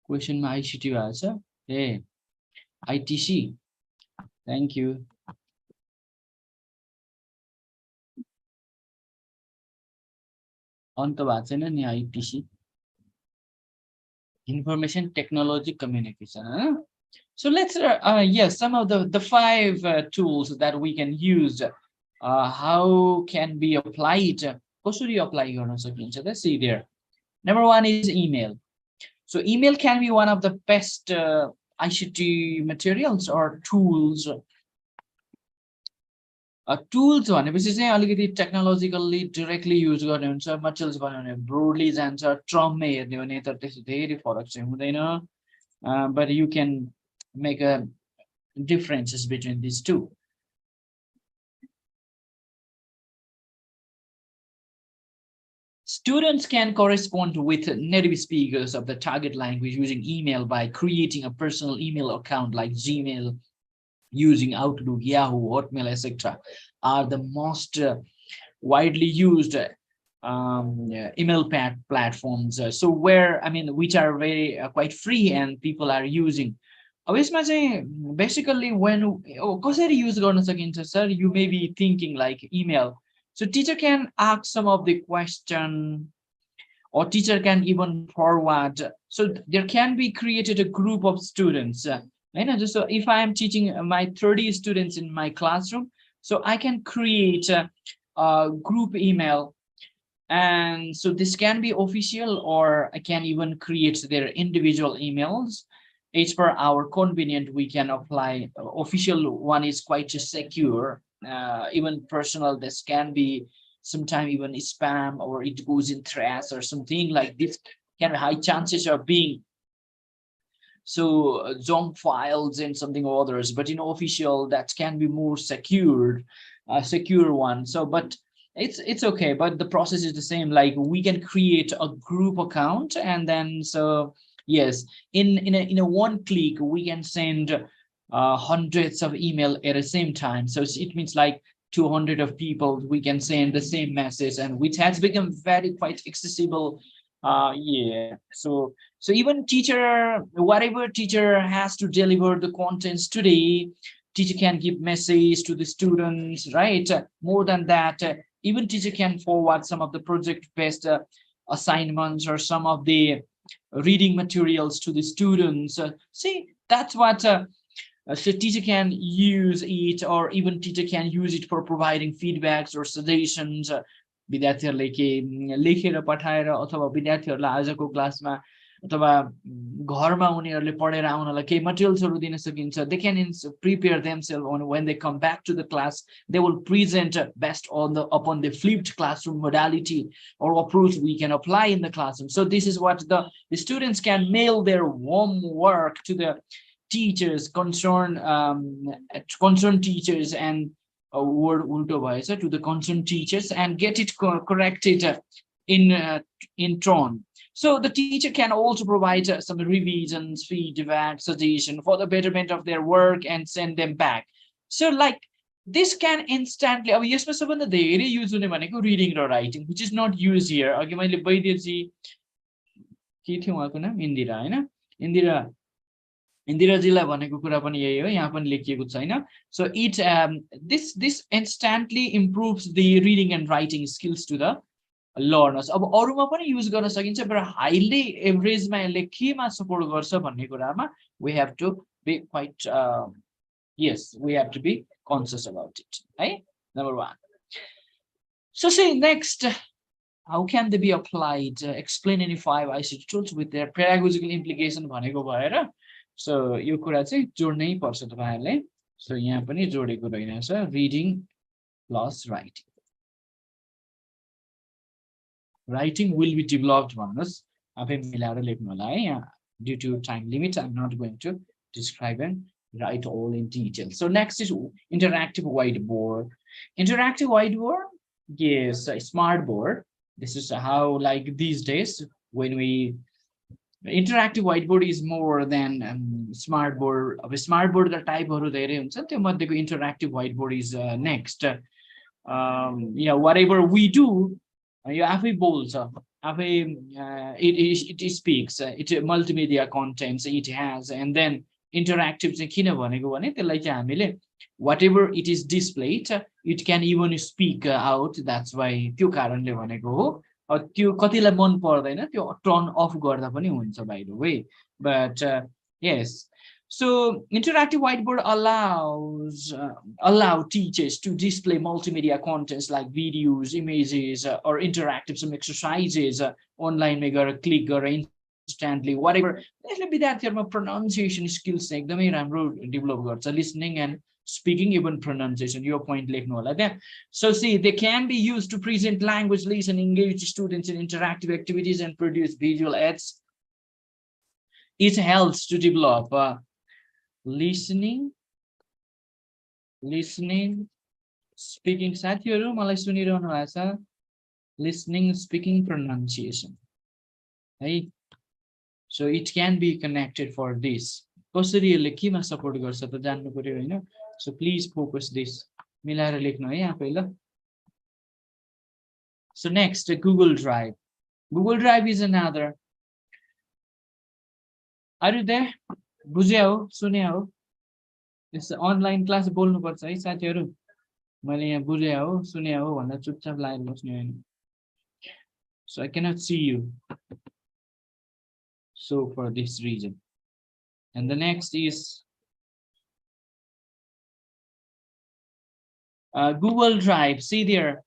क्वेसनमा आइसिटी भएको छ ए आइटिसी थ्याङ्क यू अन्त भएको छैन नि ITC information technology communication huh? So let's yes some of the 5 tools that we can use how can be applied कसरी apply गर्न सकिन्छ त see there number 1 is email so email can be one of the best ICT materials or tools tools भनेपछि चाहिँ अलिकति technologically directly use गर्ने हुन्छ materials भन्यो भने ब्रोडली जान्छ ट्रममै हेर्ने भने त त्यस्तो धेरै फरक चाहिँ हुँदैन but you can make a differences between these two students can correspond with native speakers of the target language using email by creating a personal email account like Gmail using Outlook, Yahoo, Hotmail, etc. are the most widely used email platforms. So where, I mean, which are very quite free and people are using. Basically, when कसरी use गर्न सकिन्छ sir, you may be thinking like email. So teacher can ask some of the question or teacher can even forward. So there can be created a group of students. So if I am teaching my 30 students in my classroom, so I can create a group email. And so this can be official or I can even create their individual emails. It's for our convenient, we can apply. Official one is quite secure, even personal. This can be sometime even spam or it goes in trash or something like this. Can have high chances of being so junk files and something or others, but in official that can be more secured, secure one. So but it's okay, but the process is the same. Like we can create a group account and then so yes, in a one click we can send hundreds of email at the same time. So it means like 200 of people we can send the same message, and which has become very quite accessible. Yeah, so even teacher, whatever teacher has to deliver the contents today, teacher can give message to the students, right? More than that, even teacher can forward some of the project based assignments or some of the reading materials to the students. See, that's what so teacher can use it, or even teacher can use it for providing feedbacks or suggestions. विद्यार्थीहरुले के लेखेर पठाएर अथवा विद्यार्थीहरुलाई आजको क्लासमा अथवा घरमा उनीहरुले पढेर आउनलाई केही मटेरियल्सहरु दिन सकिन्छ. They can prepare themselves on when they come back to the class. They will present best on upon the flipped classroom modality or approach we can apply in the classroom. So this is what the students can mail their homework to the teachers, concerned teachers, and word ulto bhayecha to the concerned teachers, and get it corrected in turn. So the teacher can also provide some revisions, feedback, suggestion for the betterment of their work and send them back. So like this can instantly, अब यसमा सबभन्दा धेरै use हुने भनेको reading र writing, which is not used here. अघि मैले वैद्यजी के थियो उहाँको नाम, इन्दिरा हैन, इन्दिराजीलाई भनेको कुरा पनि यही हो, यहाँ पनि लेखिएको छैन. So it this instantly improves the reading and writing skills to the learners. अब अरुमा पनि युज गर्न सकिन्छ, but हाईली एभरेजमा यसले केमा सपोर्ट गर्छ भन्ने कुरामा we have to be quite yes, we have to be conscious about it, right? Number 1. So say next, how can they be applied? Explain any 5 ICT tools with their pedagogical implication भनेको भएर. So यो कुरा चाहिँ जोड्नै पर्छ तपाईहरुले. So यहाँ पनि जोडेको रहेछ, reading plus writing. Writing will be developed भन्नुस्, आफै मिलाएर लेख्नु होला है. यहाँ due to time limit I'm not going to describe and write all in detail. So next is interactive whiteboard. Interactive whiteboard, yes, a smart board This is how, like these days, when we interactive whiteboard is more than smart board. Smart board the type of interactive whiteboard is next. Yeah, whatever we do, you have a bolts it speaks, it multimedia contents it has, and then interactive whatever it is displayed, it can even speak out. That's why त्यो कारणले भनेको हो त्यो कतिलाई मन पर्दैन त्यो turn of गर्दा पनि हुन्छ by the way. But yes, so interactive whiteboard allow teachers to display multimedia contents like videos, images, or interactive some exercises online में गएर click गरेर instantly whatever. यसले विद्यार्थीहरुमा pronunciation skills एकदमै राम्रो develop गर्छ, listening and speaking, even pronunciation. Your point लेख्नु होला त्यहाँ. So see, they can be used to present language, listen, engage students in interactive activities, and produce visual aids. It helps to develop listening, speaking, साथीहरु मलाई सुनिरहनु भएको छ, listening, speaking, pronunciation, है. So it can be connected for this. कसरी यसले केमा support गर्छ त जान्नु पर्यो हैन. So please focus this. मिलाएर लेख्नु है आफै ल. So next, Google Drive. Google Drive is another. Are you there? बुझ्या हो, सुन्या हो. यस अनलाइन क्लास बोल्नु पर्छ है साथीहरु. मैले यहाँ बुझ्या हो, सुन्या हो भनेर चुपचाप लाएर बस्नु हैन. So I cannot see you. So for this reason. And the next is Google Drive. See there,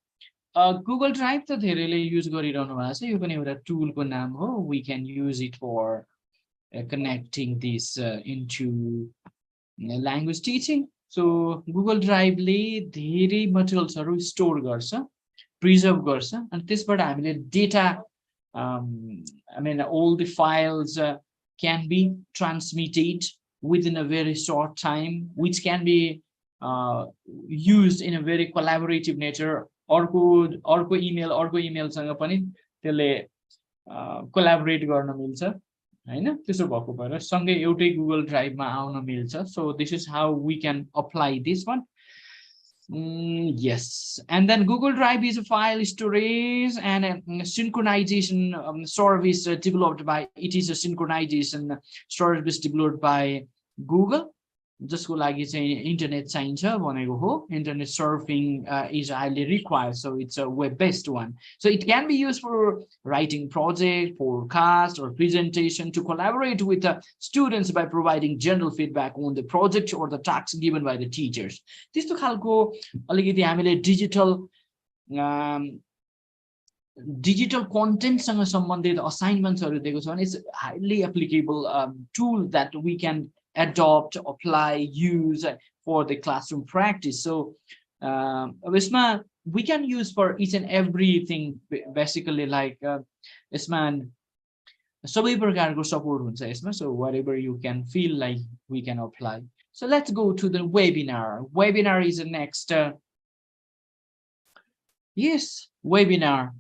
Google Drive त धेरैले युज गरिरहनु भएको छ. यो पनि एउटा टुलको नाम हो. We can use it for connecting this into language teaching. So Google Drive ले धेरै materialsहरु स्टोर गर्छ, प्रिजर्भ गर्छ, अनि त्यसबाट हामीले data I mean all the files can be transmitted within a very short time, which can be used in a very collaborative nature. अर्को इमेलसँग पनि त्यसले कोल्याबोरेट गर्न मिल्छ हैन. त्यसो भएको भएर सँगै एउटै गुगल ड्राइभमा आउन मिल्छ. So this is how we can apply this one. Yes, and then Google Drive is a file storage and a synchronization service developed by, it is a synchronization service developed by Google. जसको लागि चाहिँ internet चाहिन्छ भनेको हो. Internet surfing is highly required, so it's a web-based one. So it can be used for writing project, forecast, or presentation, to collaborate with students by providing general feedback on the project or the tasks given by the teachers. त्यस्तो खालको अलिकति हामीले digital content सँग सम्बन्धित assignmentsहरु दिएको छ भने it's highly applicable tool that we can adopt, apply, use for the classroom practice. So we can use for each and everything, basically, like यसमा सबै प्रकारको सपोर्ट हुन्छ यसमा. So whatever you can feel like we can apply. So let's go to the webinar. Webinar is the next. Yes, webinar.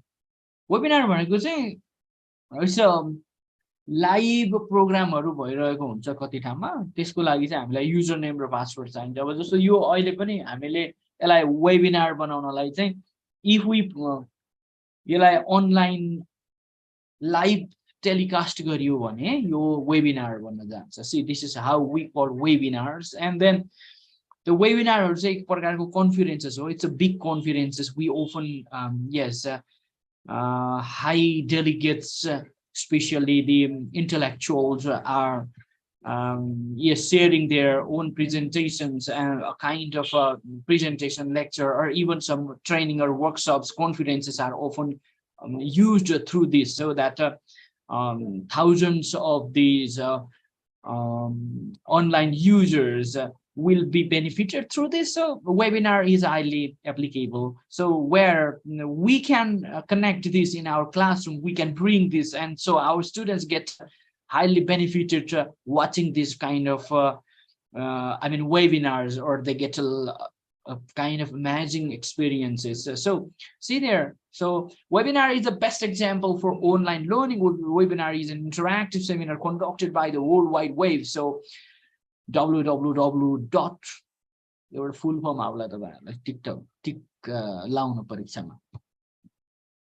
Webinar भनेको चाहिँ it's live प्रोग्रामहरु भइरहेको हुन्छ कति ठाउँमा. त्यसको लागि चाहिँ हामीलाई युजर नेम र पासवर्ड चाहिन्छ. अब जस्तो यो अहिले पनि हामीले यसलाई वेबिनार बनाउनलाई चाहिँ if we यसलाई अनलाइन लाइभ टेलिकास्ट गरियो भने यो वेबिनार भन्न जान्छ. See, this is how we call webinars. And then the webinar चाहिँ एक प्रकारको कन्फरेन्सेस हो. It's a big conferences. We often high delegates, especially the intellectuals, are sharing their own presentations and a kind of a presentation lecture, or even some training or workshops. Conferences are often used through this, so that thousands of these online users will be benefited through this. So webinar is highly applicable. So where we can connect this in our classroom, we can bring this, and so our students get highly benefited watching this kind of webinars, or they get kind of amazing experiences. So see there. So webinar is the best example for online learning. Webinar is an interactive seminar conducted by the World Wide Web. So www. एउटा full form आउला तपाईहरुलाई टिक लाउनु परीक्षामा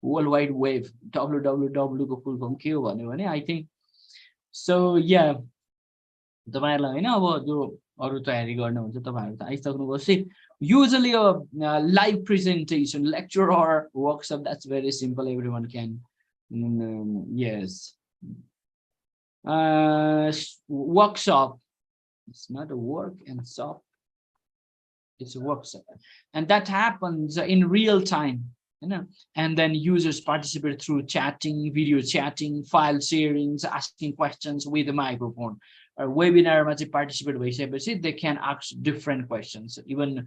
world wide web www को full form के हो भन्यो भने आई थिंक सो या तपाईहरुलाई हैन अब जो अरु तयारी गर्नुहुन्छ तपाईहरु त आइसक्नुभयो सी usually a live presentation lecture or workshop that's very simple everyone can yes workshop it's not a work and shop it's a workshop and that happens in real time you know and then users participate through chatting video chatting file sharings asking questions with a microphone or webinar ma chai participate bhayisepechi they can ask different questions even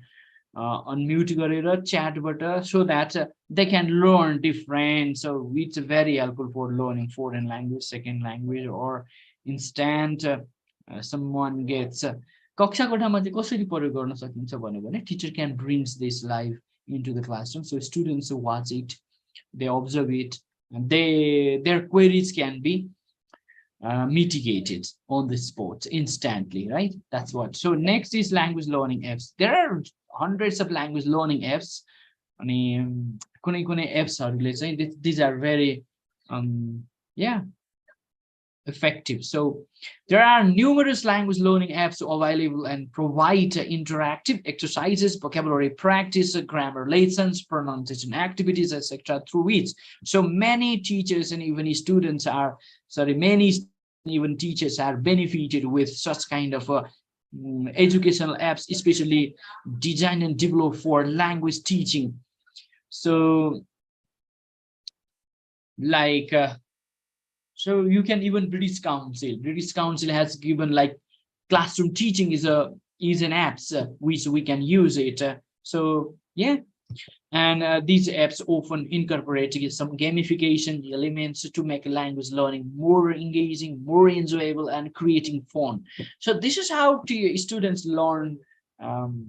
unmute garera chat bata so that they can learn different so it's very helpful for learning foreign language second language or instant someone gets कक्षा कोठामा चाहिँ कसरी प्रयोग गर्न सकिन्छ भन्यो भने teacher can brings this live into the classroom so students watch it they observe it their queries can be mitigated on the spot instantly, right? That's what. So next is language learning apps. There are hundreds of language learning apps. I mean, kune apps are these are very yeah effective. So there are numerous language learning apps available and provide interactive exercises, vocabulary practice, grammar lessons, pronunciation activities, etc. through which so many teachers and even students are many even teachers are benefited with such kind of educational apps, especially designed and developed for language teaching. So like so you can even British Council has given like classroom teaching is an apps which we can use it. So yeah, and these apps often incorporate some gamification elements to make language learning more engaging, more enjoyable, and creating fun. So this is how students learn.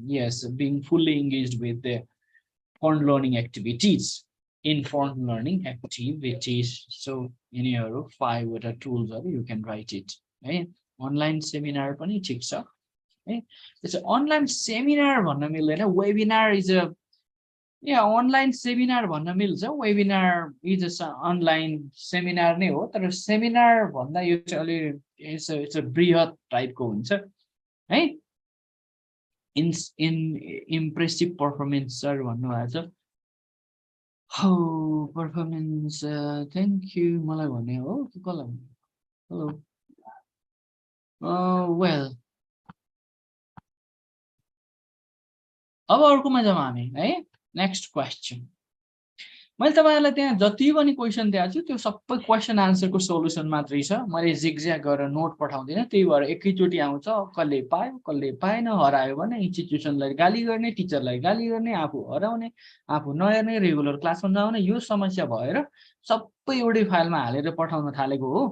Yes, being fully engaged with the fun learning activities. Informed learning activities. So in your 5 other tools you can write it. Right? Online seminar pani thik cha. It's an online seminar bhanna milदैन. Webinar is a online seminar bhanna milcha. Webinar is a online seminar नै हो तर seminar भन्दा यो चाहिँ अलि it's a बृहत type को हुन्छ है. In impressive performance sir भन्नु भएको छ. Oh, performance. Thank you. Malai bhane ho ke कसलाई? Hello. Well. अब अर्कोमा जाउँ हामी है. Next question. मैले तपाईहरुलाई त्यहाँ जति पनि क्वेशन दिएको छु त्यो सबै क्वेशन आन्सरको सोलुसन मात्रै छ. मैले जिगज्याग गरेर नोट पठाउँदिन. त्यही भएर एकैचोटी आउँछ. कसले पायो, कसले पाएन, हरायो भने इन्स्टिट्युसनलाई गाली गर्ने, टिचरलाई गाली गर्ने, आफू हराउने, आफू नहेर्ने, रेगुलर क्लासमा नआउने यो समस्या भएर सबै एउटै फाइलमा हालेर पठाउन थालेको हो.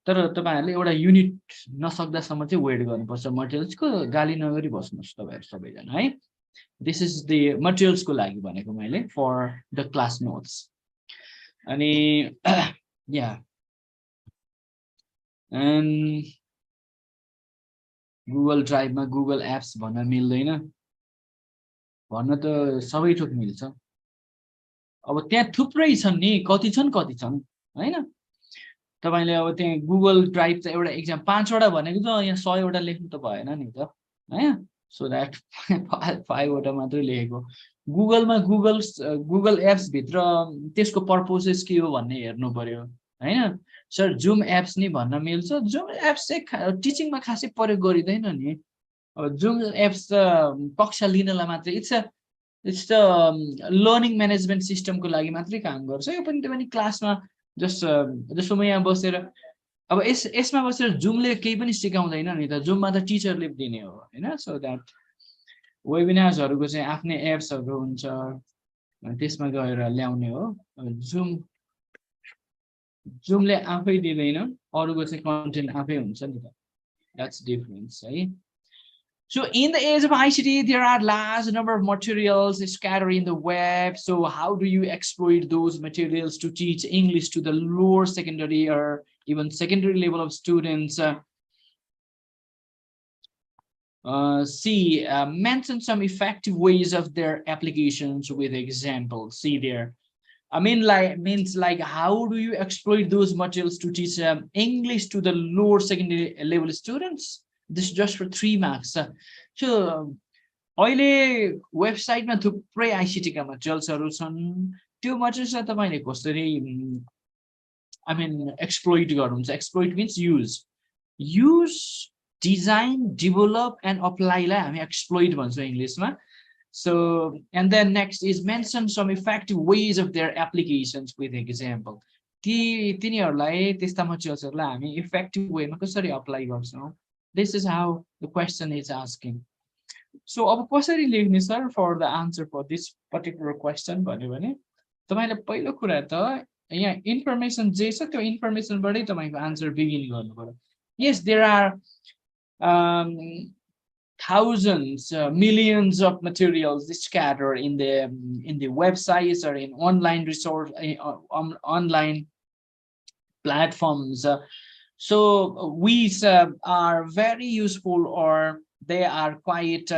तर तपाईहरुले एउटा युनिट नसक्दासम्म चाहिँ वेट गर्नुपर्छ. मटेरियल्सको गाली नगरी बस्नुस् तपाईहरु सबैजना है. This is the materials को लागि भनेको मैले for the class notes. अनि yeah. And Google Drive मा Google Apps भन्न मिल्दैन. भन्न त सबै थोक मिल्छ. अब त्यहाँ थुप्रै छन् नि, कति छन् हैन? तपाईले अब त्यहाँ Google Drive चाहिँ एउटा एक्जाम 5 वटा भनेको त यहाँ 100 वटा लेख्नु त भएन नि त हैन? So that 5 वटा मात्रै लेखेको. गुगलमा गुगल एप्स भित्र त्यसको पर्पसेस के हो भन्ने हेर्नु पर्यो हैन? सर जुम एप्स नि भन्न मिल्छ. जुम एप्स चाहिँ टिचिङमा खासै प्रयोग गरिदैन नि. अब जुम एप्स कक्षा लिनलाई मात्रै इट्स द लर्निङ म्यानेजमेन्ट सिस्टमको लागि मात्रै काम गर्छ. यो पनि क्लासमा जस्तो म यहाँ बसेर अब यसमा बसेर जुमले केही पनि सिकाउँदैन नि त. जुममा त टिचरले दिने हो हैन? सो दैट वेबिनार्सहरुको चाहिँ आफ्नै एप्सहरु हुन्छ त्यसमा गएर ल्याउने हो. जुमले आफै दिदैन, अरुको चाहिँ कन्टेन्ट आफै हुन्छ नि त. That's difference है. So in the age of ICT, there are large number of materials scattered in the web. So how do you exploit those materials to teach English to the lower secondary or even secondary level of students? Mention some effective ways of their applications with examples. See there. I mean, like how do you exploit those materials to teach English to the lower secondary level students? This is just for 3 marks. So अहिले वेबसाइटमा थुप्रै ICT का मटेरियल्सहरु छन् त्यो मटेरियल्सलाई तपाईले कसरी I mean exploit गर्नुहुन्छ exploit means use design develop and apply लाई हामी exploit भन्छौं इंग्लिशमा so and then next is mention some effective ways of their applications with example तिनीहरुलाई त्यस्ता मटेरियल्सहरुलाई हामी effective way मा कसरी apply गर्छौं this is how the question is asking so अब कसरी लेख्ने sir for the answer for this particular question भन्यो भने तपाईले पहिलो कुरा त यहाँ information जे छ त्यो information बाटै तपाईको answer begin गर्नु पर्यो yes there are thousands millions of materials scattered in the websites or in online resource online platforms so we are very useful or they are quite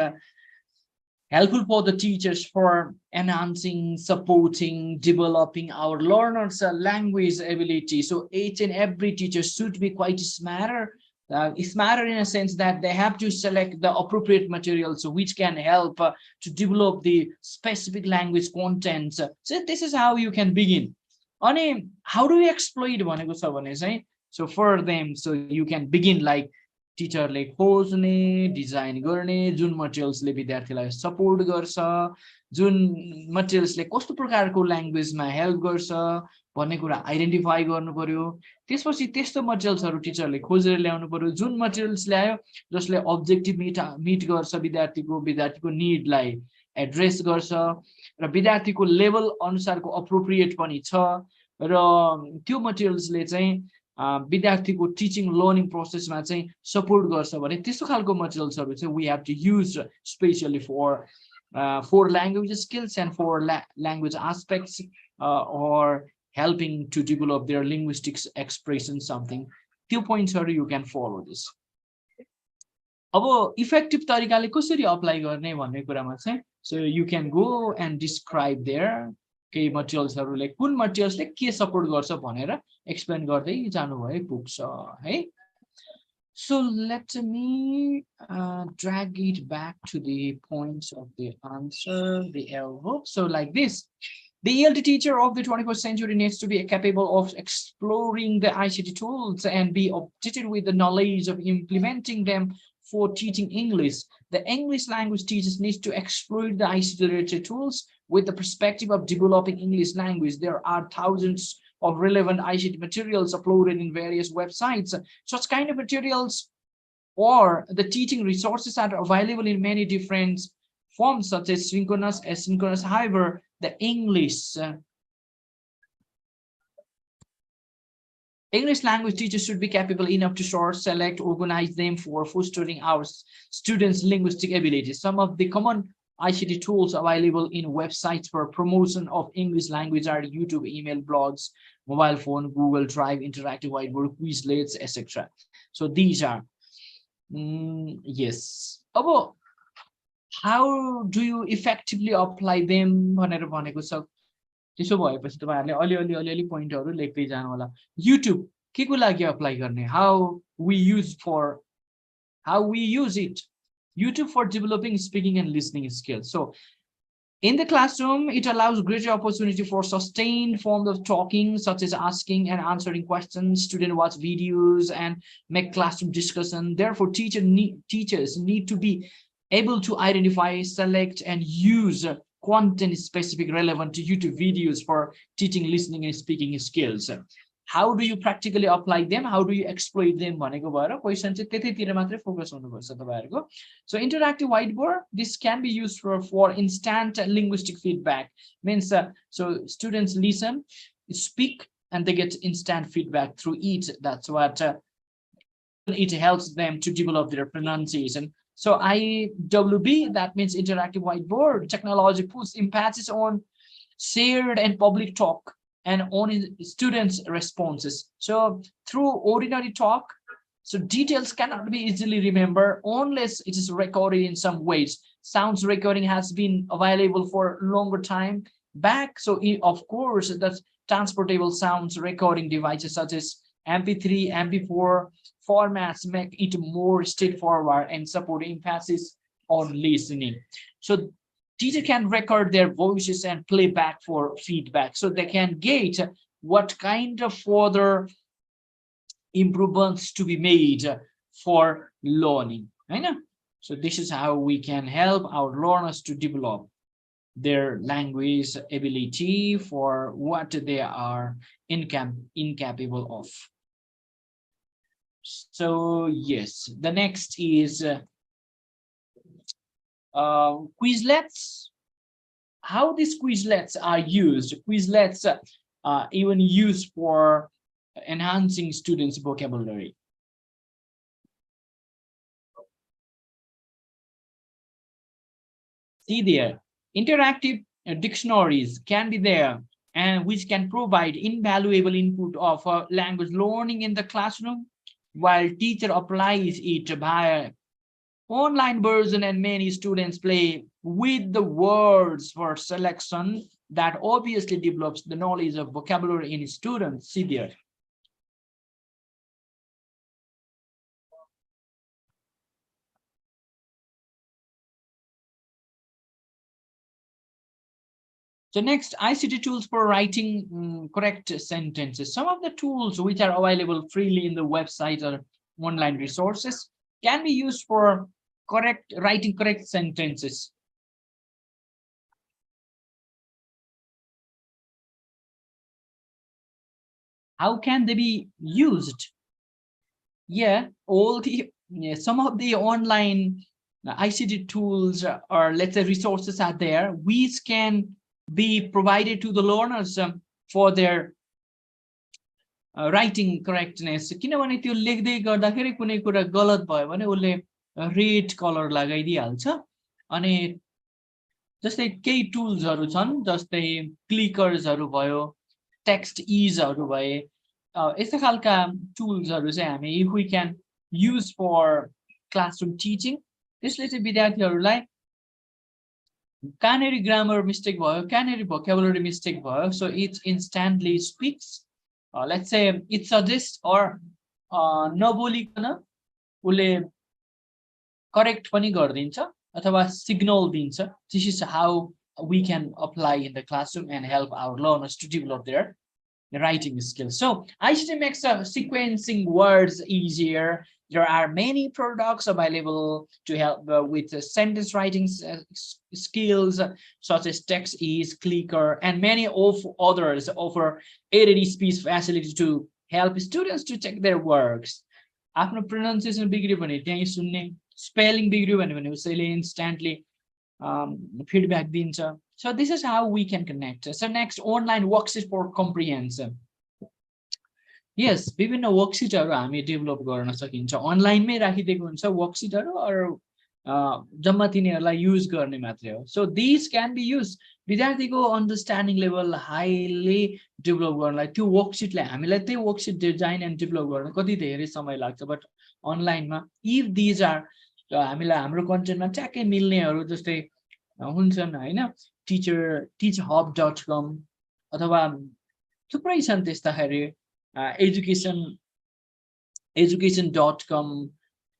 helpful for the teachers for enhancing, supporting, developing our learners' language ability. So each and every teacher should be quite smarter. Smarter in a sense that they have to select the appropriate materials which can help to develop the specific language contents. So this is how you can begin. Ani, how do we exploit भनेको छ भने चाहिँ so for them so you can begin like टिचरले खोज्ने design गर्ने जुन मटेरियल्सले विद्यार्थीलाई support गर्छ जुन मटेरियल्सले कस्तो प्रकारको ल्याङ्ग्वेजमा हेल्प गर्छ भन्ने कुरा आइडेन्टिफाई गर्नु पर्यो त्यसपछि त्यस्तो मटेरियल्सहरु टिचरले खोजेर ल्याउनु पर्यो जुन मटेरियल्स ल्यायो जसले अब्जेक्टिभ मिट गर्छ विद्यार्थीको नीडलाई एड्रेस गर्छ र विद्यार्थीको लेभल अनुसारको अप्रोप्रिएट पनि छ र त्यो मटेरियल्सले चाहिँ विद्यार्थीको टिचिङ लर्निङ प्रोसेसमा चाहिँ सपोर्ट गर्छ भने त्यस्तो खालको मटेरियल्सहरु चाहिँ we have to use specially for language skills and for language aspects or helping to develop their linguistic expression something त्यो पोइन्ट्सहरु you can follow this अब इफेक्टिभ तरिकाले कसरी अप्लाई गर्ने भन्ने कुरामा चाहिँ so you can go and describe there के मटेरियल्सहरुले कुन मटेरियल्सले के सपोर्ट गर्छ भनेर एक्सप्लेन गर्दै जानु भए पुग्छ है so let me drag it back to the points of the answer the hope so like this the ELT teacher of the 21st century needs to be capable of exploring the ICT tools and be updated with the knowledge of implementing them for teaching English. The English language teachers need to exploit the ICT literature tools with the perspective of developing English language. There are thousands of relevant ICT materials uploaded in various websites. Such kind of materials or the teaching resources are available in many different forms such as synchronous, asynchronous. However, the English language teachers should be capable enough to sort, select, organize them for fostering our students' linguistic abilities. Some of the common ICT tools available in websites for promotion of English language are YouTube, email, blogs, mobile phone, Google Drive, interactive whiteboard, Quizlets, etc. So these are, yes. How do you effectively apply them? त्यसो भएपछि तपाईहरुले अलिअलि पोइन्टहरु लेख्दै जानु होला YouTube के को लागि अप्लाई गर्ने how we use it YouTube for developing speaking and listening skills so in the classroom it allows greater opportunity for sustained forms of talking such as asking and answering questions students watch videos and make classroom discussion therefore teachers need to be able to identify select and use content specific relevant to YouTube videos for teaching, listening, and speaking skills. How do you practically apply them? How do you exploit them? Question focus on. So interactive whiteboard, this can be used for instant linguistic feedback. Means so students listen, speak, and they get instant feedback through it. That's what it helps them to develop their pronunciation. So IWB, that means interactive whiteboard. Technology puts emphasis on shared and public talk and on students' responses. So through ordinary talk, so details cannot be easily remembered unless it is recorded in some ways. Sounds recording has been available for a longer time back. So of course, the transportable sounds recording devices such as MP3, MP4 formats make it more straightforward and support emphasis on listening. So teacher can record their voices and play back for feedback, so they can gauge what kind of further improvements to be made for learning. I know. So this is how we can help our learners to develop their language ability for what they are incapable of. So yes, the next is Quizlets. How these Quizlets are used? Quizlets even used for enhancing students' vocabulary. See there, interactive dictionaries can be there, and which can provide invaluable input of language learning in the classroom, while teacher applies it via online version, and many students play with the words for selection that obviously develops the knowledge of vocabulary in students. See there. So next, ICT tools for writing correct sentences. Some of the tools which are available freely in the website or online resources can be used for writing correct sentences. How can they be used? Yeah, some of the online ICT tools or let's say resources are there, which can be provided to the learners for their writing correctness. किनभने त्यो लेख्दै गर्दाखेरि कुनै कुरा गलत भयो भने उसले रेड कलर लगाइदिइहाल्छ। अनि जस्तै केही टुल्सहरू छन्, जस्तै क्लिकर्सहरू भयो, टेक्स्ट इजहरू भए, यस्ता खालका टुल्सहरू चाहिँ हामी if we can use for classroom teaching, त्यसले चाहिँ विद्यार्थीहरूलाई कहाँनेरि ग्रामर मिस्टेक भयो, कहाँनेरि भोकाबुलरी मिस्टेक भयो, so it instantly speaks, let's say it suggest or नबोलिकन उसले करेक्ट पनि गरिदिन्छ अथवा सिग्नल दिन्छ. This is how we can apply in the classroom and help our learners to develop their writing skills. So ICT makes sequencing words easier. There are many products available to help with sentence writing skills, such as TextEase, Clicker, and many of others offer added speech facility to help students to check their works. After pronunciation बिग्रियो भने त्यही सुन्ने, spelling बिग्रियो भने उसैले instantly feedback दिन्छ. So this is how we can connect. So next, online worksheet for comprehension. Yes, विभिन्न वर्कसिटहरु हामी develop गर्न सकिन्छ. अनलाइनमै राखिदिएको हुन्छ वर्कसिटहरु, अर जम्मा तिनीहरुलाई युज गर्ने मात्रै हो. So these can be used. विद्यार्थीको अन्डरस्ट्यान्डिङ लेभल हाईली डेभलप गर्नलाई त्यो वर्कसिटले हामीलाई त्यही वर्कसिट डिजाइन एन्ड डेभलप गर्न कति धेरै समय लाग्छ, बट अनलाइनमा इफ दिज आर हामीलाई हाम्रो कन्टेन्टमा ट्याक्कै मिल्नेहरु जस्तै हुन्छन् हैन, teachhub.com अथवा थुप्रै छन् त्यस्ताहरु, education.com,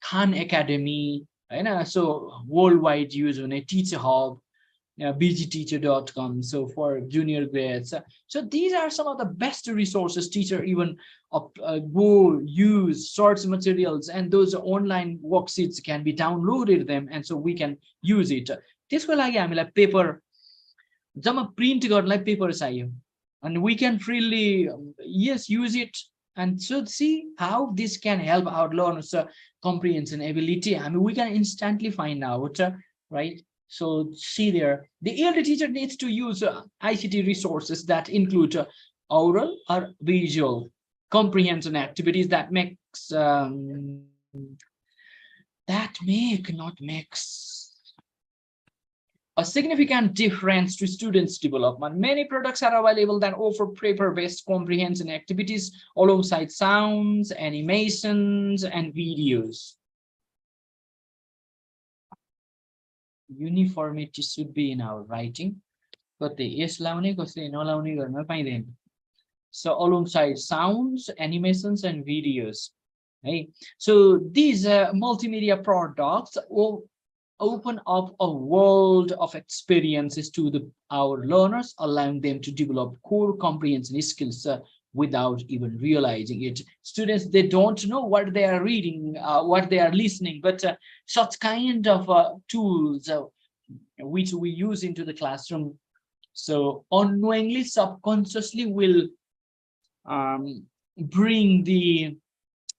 Khan Academy हैन, so worldwide use हुने teachhub, bgteacher.com, so for junior grades. So these are some of the best resources teacher even go use source materials, and those online worksheets can be downloaded them, and so we can use it. त्यसको लागि हामीलाई paper जम्मा print गर्नलाई paper चाहियो, and we can freely yes use it, and so see how this can help our learners comprehension ability. I mean, we can instantly find out, right? So see there, the elder teacher needs to use ICT resources that include oral or visual comprehension activities that makes that make, not makes a significant difference to students' development. Many products are available that offer paper-based comprehension activities alongside sounds, animations, and videos. Uniformity should be in our writing. But so alongside sounds, animations, and videos. Right? So these multimedia products will open up a world of experiences to our learners, allowing them to develop core comprehension skills without even realizing it. Students, they don't know what they are reading, what they are listening, but such kind of tools which we use into the classroom, so unknowingly, subconsciously will bring the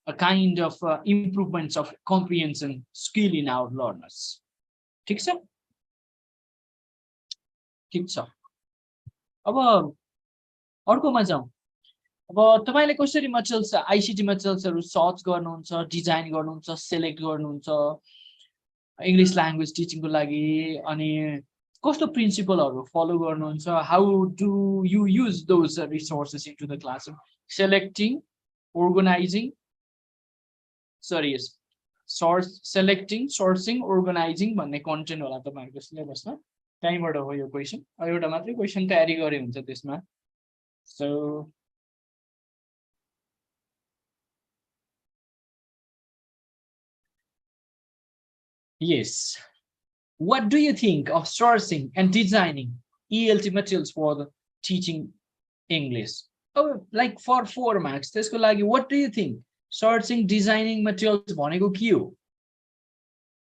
a kind of improvements of comprehension skill in our learners. ठीक छ? ठीक छ। अब अर्कोमा जाउँ। अब तपाईले कसरी मटेरियल्स आईसीटी मटेरियल्सहरु सर्च गर्नुहुन्छ, डिजाइन गर्नुहुन्छ, सिलेक्ट गर्नुहुन्छ इंग्लिश ल्याङ्ग्वेज टिचिङको लागि, अनि कस्तो प्रिन्सिपलहरु फलो गर्नुहुन्छ? How do you use those resources into the classroom? Selecting, organising, सरी यस, सेलेक्टिङ, सोर्सिङ, अर्गनाइजिङ भन्ने कन्टेन्ट होला तपाईहरुको सिलेबसमा। त्यहीबाट हो यो क्वेशन। एउटा मात्रै क्वेशन तयारी गरे हुन्छ त्यसमा। सो yes, what do you think of sourcing and designing ELT materials for the teaching English? Oh, like for 4 marks, त्यसको लागि what do you think? Sourcing, designing materials भनेको के हो?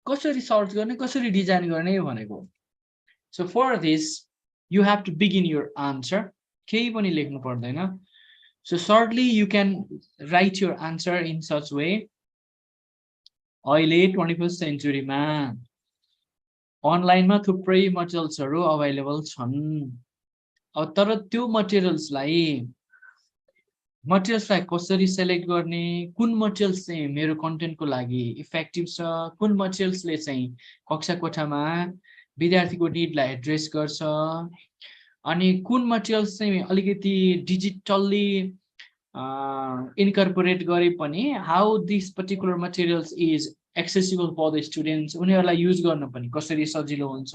कसरी सर्च गर्ने, कसरी डिजाइन गर्ने भनेको? So for this, you have to begin your answer. केही पनि लेख्नु पर्दैन. So shortly, you can write your answer in such way. अहिले 21st century मा online मा थुप्रै मटेरियल्सहरु अवेलेबल छन्। अब तर त्यो मटेरियल्सलाई कसरी सेलेक्ट गर्ने, कुन मटेरियल्स चाहिँ मेरो कन्टेन्टको लागि इफेक्टिभ छ, कुन मटेरियल्सले चाहिँ कक्षा कोठामा विद्यार्थीको निडलाई एड्रेस गर्छ, अनि कुन मटेरियल्स चाहिँ अलिकति डिजिटल्ली इन्कर्पोरेट गरे पनि how this particular materials is accessible for the students, उनीहरुलाई युज गर्न पनि कसरी सजिलो हुन्छ,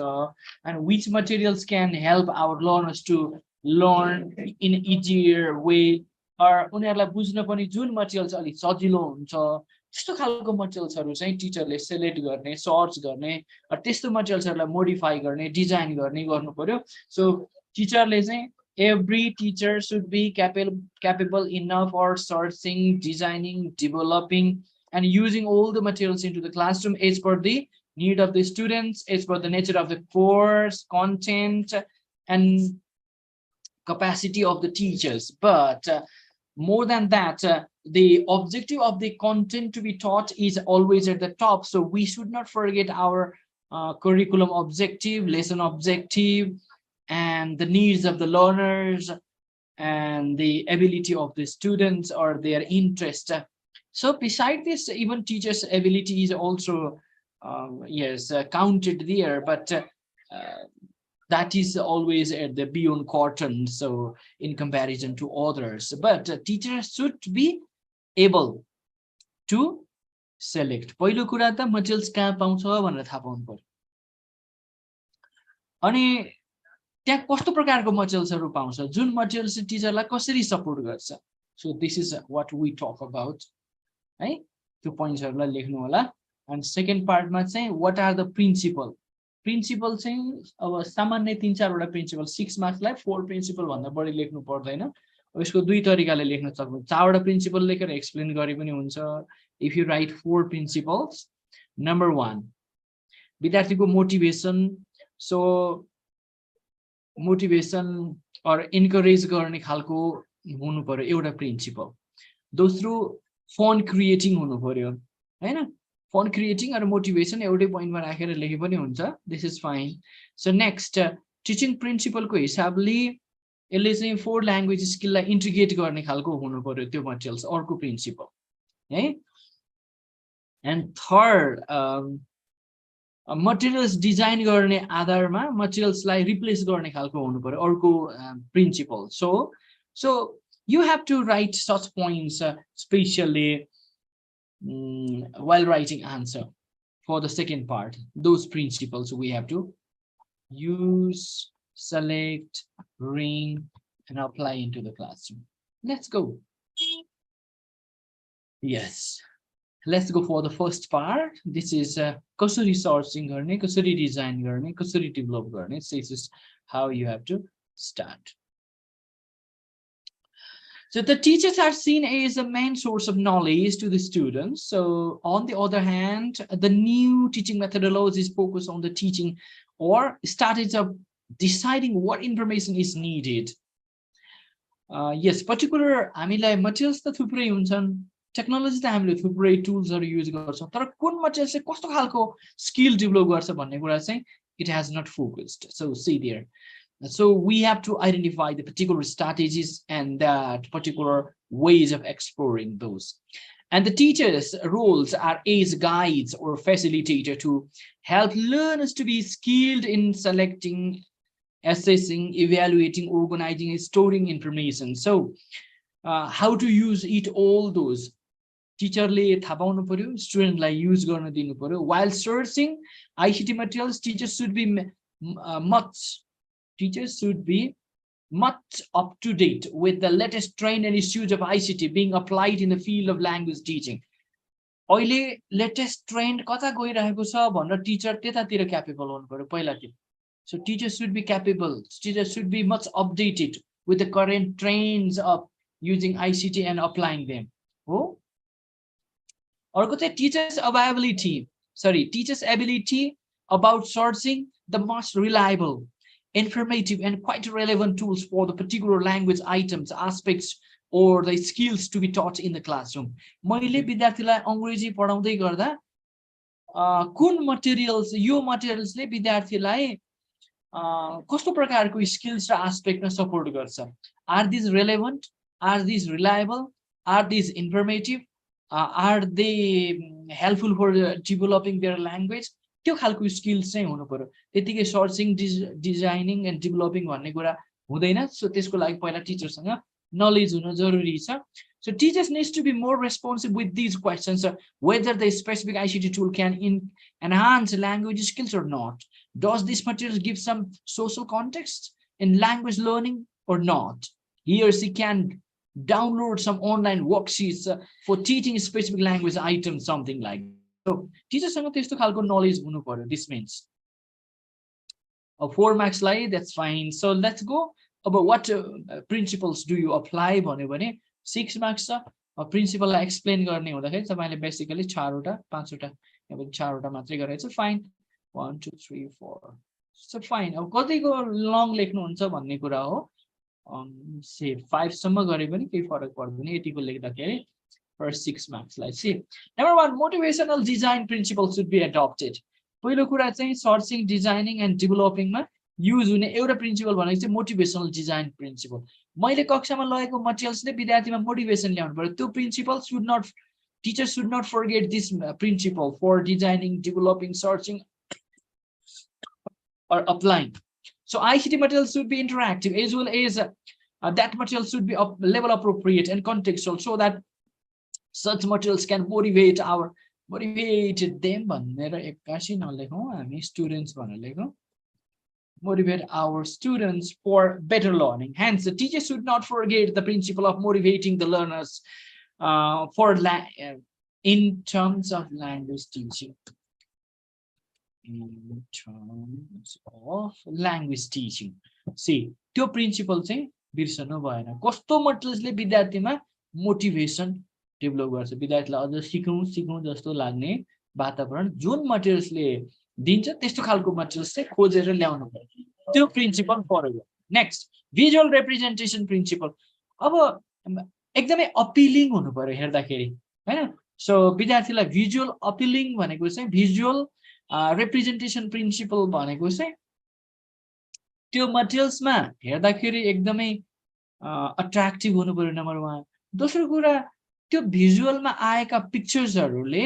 and which materials can help our learners to learn in easier way, or उनीहरुलाई बुझ्न पनि जुन मटेरियल्स अलि सजिलो हुन्छ त्यस्तो खालको मटेरियल्सहरु चाहिँ टिचरले सेलेक्ट गर्ने, सर्च गर्ने, त्यस्तो मटेरियल्सहरुलाई मोडिफाई गर्ने, डिजाइन गर्ने गर्नु पर्यो। सो टिचरले चाहिँ every teacher should be capable enough for sourcing, designing, developing, and using all the materials into the classroom as per the need of the students, as per the nature of the course, content, and capacity of the teachers. But more than that, the objective of the content to be taught is always at the top. So we should not forget our curriculum objective, lesson objective, and the needs of the learners and the ability of the students or their interest. So beside this, even teachers' ability is also counted there, but that is always at the beyond curtain, so in comparison to others. But teachers should be able to select. पहिलो कुरा त materials कहाँ पाउँछ भनेर थाहा पाउनु पर्यो। अनि त्यहाँ कस्तो प्रकारको मटेरियल्सहरु पाउँछ, जुन मटेरियल्स टिचरलाई कसरी सपोर्ट गर्छ। So this is what we talk about, है? त्यो पोइन्ट्सहरुलाई लेख्नु होला। एन्ड सेकेन्ड पार्टमा चाहिँ what are the principle. Principle चाहिँ अब सामान्य 3-4 वटा प्रिन्सिपल, 6 मार्क्सलाई 4 प्रिन्सिपल भन्दा बढी लेख्नु पर्दैन। अब यसको दुई तरिकाले लेख्न सक्नुहुन्छ। 4 वटा प्रिन्सिपल लेखेर एक्सप्लेन गरे पनि हुन्छ। If you right 4 principles, number 1 विद्यार्थीको मोटिभेसन, सो मोटिभेसन और इन्करेज गर्ने खालको हुनु पर्यो एउटा प्रिन्सिपल। दोस्रो फन क्रिएटिङ हुनु पर्यो, हैन? फन क्रिएटिङ र मोटिभेसन एउटै पोइन्टमा राखेर लेखे पनि हुन्छ। This is fine. So next teaching प्रिन्सिपलको हिसाबले यसले चाहिँ 4 ल्याङ्ग्वेज स्किललाई इन्टिग्रेट गर्ने खालको हुनु पर्यो त्यो मटेरियल्स, अर्को प्रिन्सिपल, है? And third, materials design गर्ने आधारमा materialsलाई replace गर्ने खालको हुनु पर्यो अर्को principle. So you have to write such points especially while writing answer for the second part. Those principles we have to use, select, ring, and apply into the classroom. Let's go. Yes. Let's go for the first part. This is कसरी sourcing गर्ने, कसरी design गर्ने, कसरी develop गर्ने. So this is how you have to start. So the teachers are seen as a main source of knowledge to the students. So on the other hand, the new teaching methodologies focus on the teaching or strategies of deciding what information is needed. Yes, particular हामीलाई materials त थुप्रै हुन्छन्, technology त हामीले थुप्रै टुल्सहरु use गर्छौं, तर कुन मटेरियल चाहिँ कस्तो खालको स्किल डेभलप गर्छ भन्ने कुरा चाहिँ it has not focused. So see there. So we have to identify the particular strategies and that particular ways of exploring those. And the teachers' roles are as guides or facilitator to help learners to be skilled in selecting, assessing, evaluating, organizing, and storing information. So how to use it, all those. Teacherले थाहा पाउनु पर्यो, स्टुडेन्टलाई use गर्न दिनु पर्यो. While searching ICT materials, teachers should be much up to date with the latest trend and issues of ICT being applied in the field of language teaching. अहिले latest trend कता गइरहेको छ भनेर टिचर त्यतातिर capable हुनु पर्यो पहिलातिर. So teachers should be capable, teachers should be much updated with the current trends of using ICT and applying them. Oh, अर्को चाहिँ teachers' ability about sourcing the most reliable, informative, and quite relevant tools for the particular language items, aspects, or the skills to be taught in the classroom. मैले विद्यार्थीलाई अंग्रेजी पढाउँदै गर्दा कुन materials, यो मटेरियल्सले विद्यार्थीलाई कस्तो प्रकारको स्किल्स र एस्पेक्टमा सपोर्ट गर्छ? Are these relevant? Are these reliable? Are these informative? Are they helpful for developing their language? त्यो खालको स्किल्स चाहिँ हुनु पर्यो. त्यतिकै सर्चिङ, डिजाइनिङ एन्ड डेभलपिङ भन्ने कुरा हुँदैन. सो त्यसको लागि पहिला टिचरसँग नलेज हुन जरुरी छ. So teachers needs to be more responsive with these questions, whether the specific ICT tool can enhance language skills or not. Does this material give some social context in language learning or not? He or she can download some online worksheets for teaching specific language items, something like that. So teachers सँग त्यस्तो खालको knowledge हुनु पर्यो. This means 4 marks lie, that's fine. So let's go about what principles do you apply भन्यो भने 6 marks छ. Principal लाई explain गर्ने हुँदाखेरि तपाईले बेसिकली 4 वटा 5 वटा अब 4 वटा मात्रै गरेछ. फाइन. 1 2 3 4. So fine. अब कतिको लङ लेख्नुहुन्छ भन्ने कुरा हो. say 5 सम्म गरे पनि केही फरक पर्दैन यतिको लेख्दाखेरि. For 6 marks lie. See, number 1, motivational design principles should be adopted. पहिलो कुरा चाहिँ सर्चिङ, डिजाइनिङ एन्ड डेभलपिङमा युज हुने एउटा प्रिन्सिपल भनेको चाहिँ मोटिभेसनल डिजाइन प्रिन्सिपल. मैले कक्षामा लगेको मटेरियल्सले विद्यार्थीमा मोटिभेसन ल्याउनु पर्यो. त्यो principal should not, teachers should not forget this principle for designing, developing, searching, or applying. So ICT materials should be interactive as well as that material should be level appropriate and contextual so that such materials can motivate them भनेर एक्कासी नलेखौं हामी students भनेर लेखौं. Motivate our students for better learning. Hence, the teacher should not forget the principle of motivating the learners in terms of language teaching. In terms of language teaching. See, त्यो principal चाहिँ बिर्सनु भएन. कस्तो मटेरियल्सले विद्यार्थीमा motivation develop गर्छ, विद्यार्थीलाई अझ सिकौं जस्तो लाग्ने वातावरण जुन मटेरियल्सले दिन्छ त्यस्तो खालको मटेरियल्स चाहिँ खोजेर ल्याउनु पर्छ. त्यो प्रिन्सिपल फलो गर्नु. Next, visual representation principle. अब एकदमै अपिलिङ हुनु पर्यो हेर्दाखेरि हैन. सो विद्यार्थीलाई भिजुअल अपिलिङ भनेको चाहिँ भिजुअल रिप्रेजेन्टेसन प्रिन्सिपल भनेको चाहिँ त्यो मटेरियल्समा हेर्दाखेरि एकदमै अट्र्याक्टिभ हुनु पर्यो नम्बर 1. दोस्रो कुरा त्यो भिजुअलमा आएका पिक्चर्सहरुले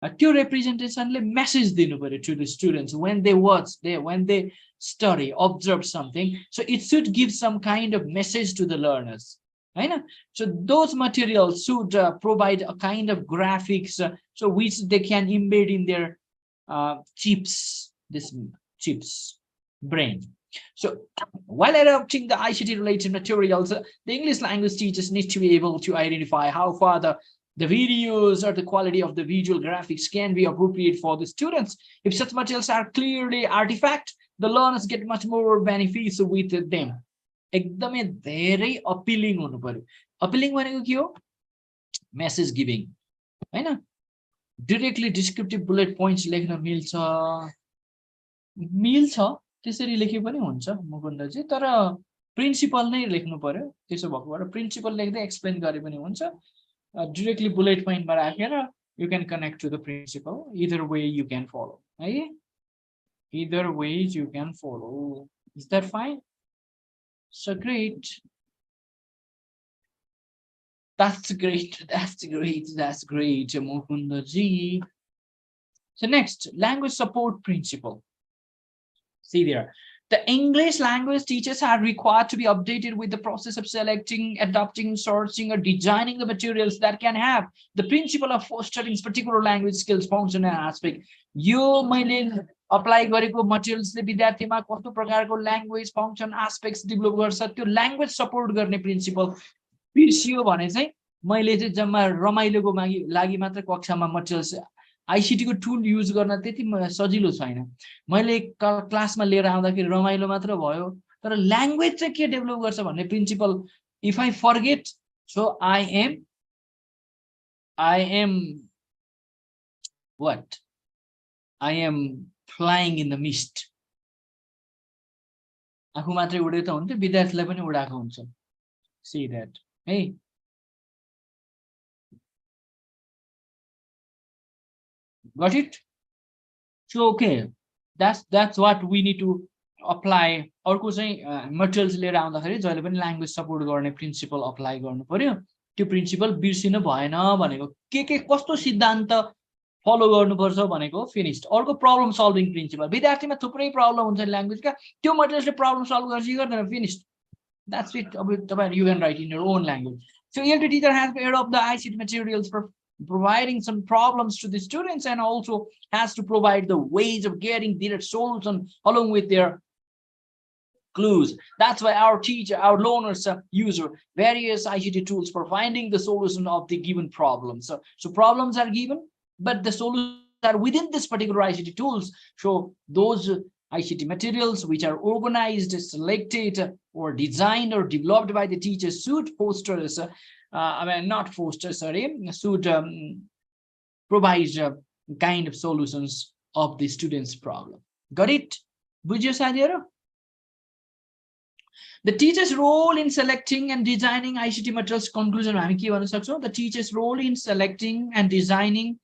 त्यो representation ले message दिनु पर्यो to the students when they watch, when they study, observe something. So it should give some kind of message to the learners. Right? So those materials should provide a kind of graphics, so which they can embed in their chips, this chips brain. So while adopting the ICT related materials, the English language teachers need to be able to identify how far the videos or the quality of the visual graphics can be appropriate for the students. If such materials are clearly artifact, the learners get much more benefits with them. एकदमै धेरै appealing हुनु पर्यो. Appealing भनेको के हो? Message giving, हैन? Directly descriptive bullet points लेख्न मिल्छ त्यसरी लेखे पनि हुन्छ मुकुन्दजी, तर प्रिन्सिपल नै लेख्नु पर्यो. त्यसो भएकोबाट प्रिन्सिपल लेख्दै एक्सप्लेन गरे पनि हुन्छ. Directly bullet point मा राखेर you can connect to the principal. Either way you can follow. है? Either ways you can follow. Is that fine? So great. That's great. That's great. That's great, Mukunda ji. So next, language support principle. See there. The English language teachers are required to be updated with the process of selecting, adopting, sourcing, or designing the materials that can have the principle of fostering particular language skills, function, and aspect. You मैले apply गरेको materials ले विद्यार्थीमा कस्तो प्रकारको language, function, aspects develop गर्छ, त्यो language support गर्ने principle बिर्सियो भने चाहिँ मैले चाहिँ जम्मा रमाइलोको लागि मात्र कक्षामा materials आईसीटी को टुल युज गर्न त्यति सजिलो छैन. मैले क्लासमा लिएर आउँदाखेरि रमाइलो मात्र भयो, तर ल्याङ्ग्वेज चाहिँ के डेभलप गर्छ भन्ने principle. If I forget, so I am what, I am flying in the mist. आफू मात्रै उडे त हुन्थ्यो, विद्यार्थीलाई पनि उडाएको हुन्छ. सी दैट है. Got it? So okay, that's what we need to apply. अर्को चाहिँ materials लिएर आउँदाखेरि जहिले पनि language support गर्ने principle apply गर्नु पर्यो. त्यो principle बिर्सिनु भएन भनेको के कस्तो सिद्धान्त follow गर्नुपर्छ भनेको finished. अर्को problem solving principle. विद्यार्थीमा थुप्रै problem हुन्छ language का, त्यो materials ले problem solve गर्छ कि गर्दैन, finished. That's it. अब तपाईहरु you can write in your own language. So ELT teacher has to adopt the ICT materials for providing some problems to the students, and also has to provide the ways of getting their solution along with their clues. That's why our teacher, our learners use various ICT tools for finding the solution of the given problem. So problems are given, but the solutions are within this particular ICT tools. So those ICT materials which are organized, selected, or designed or developed by the teachers should foster not foster, sorry, should provide kind of solutions of the student's problem. Got it? बुझ्यो साथीहरु? The teacher's role in selecting and designing ICT materials. Conclusion हामी के भन्न सक्छौं? The teacher's role in selecting and designing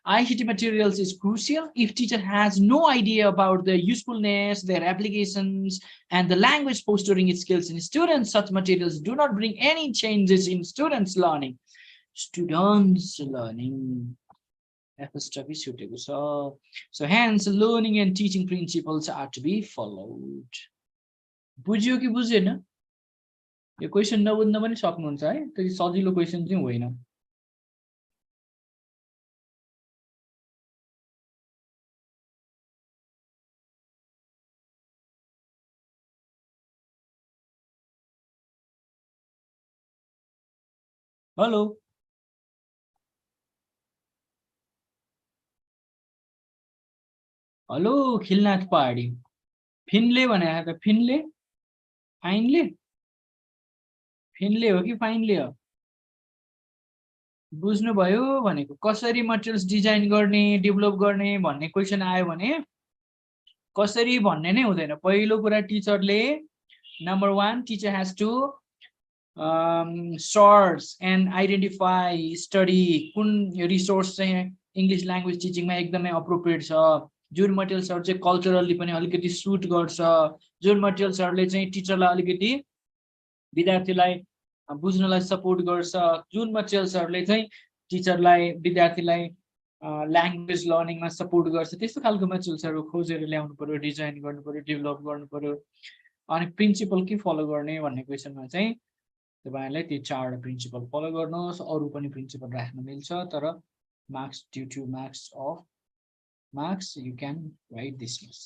ICT materials is crucial. If teacher has no idea about their usefulness, their applications, and the language fostering skills in students, such materials do not bring any changes in students' learning. Students' learning. So hence, learning and teaching principles are to be followed. बुझ्यो कि बुझेन? यो question नबुझ्न पनि सक्नुहुन्छ है, त्यति सजिलो question चाहिँ होइन. हेलो हेलो खिलनाथ पहाडी. फिनले भने त फिनले, फाइनले, फिनले हो कि फाइनले हो? बुझ्नुभयो भनेको कसरी मटेरियल्स डिजाइन गर्ने, डेभलप गर्ने भन्ने क्वेशन आयो भने कसरी भन्ने नै हुँदैन. पहिलो कुरा टिचरले number 1 teacher has to source and identify, study कुन रिसोर्स चाहिँ इंग्लिश ल्याङ्ग्वेज टिचिङमा एकदमै अप्रोप्रिएट छ, जुन मटेरियल्सहरु चाहिँ कल्चरली पनि अलिकति सुट गर्छ, जुन मटेरियल्सहरुले चाहिँ टिचरलाई अलिकति विद्यार्थीलाई बुझ्नलाई सपोर्ट गर्छ, जुन मटेरियल्सहरुले चाहिँ टिचरलाई विद्यार्थीलाई ल्याङ्ग्वेज लर्निङमा सपोर्ट गर्छ त्यस्तो खालको मेटेरियल्सहरू खोजेर ल्याउनु पर्यो डिजाइन गर्नु पर्यो डेभलप गर्नु पर्यो अनि प्रिन्सिपल के फलो गर्ने भन्ने क्वेसनमा चाहिँ तपाईहरुले ती चारवटा प्रिन्सिपल फलो गर्नुहोस् अरु पनि प्रिन्सिपल राख्न मिल्छ तर marks due to marks you can write this much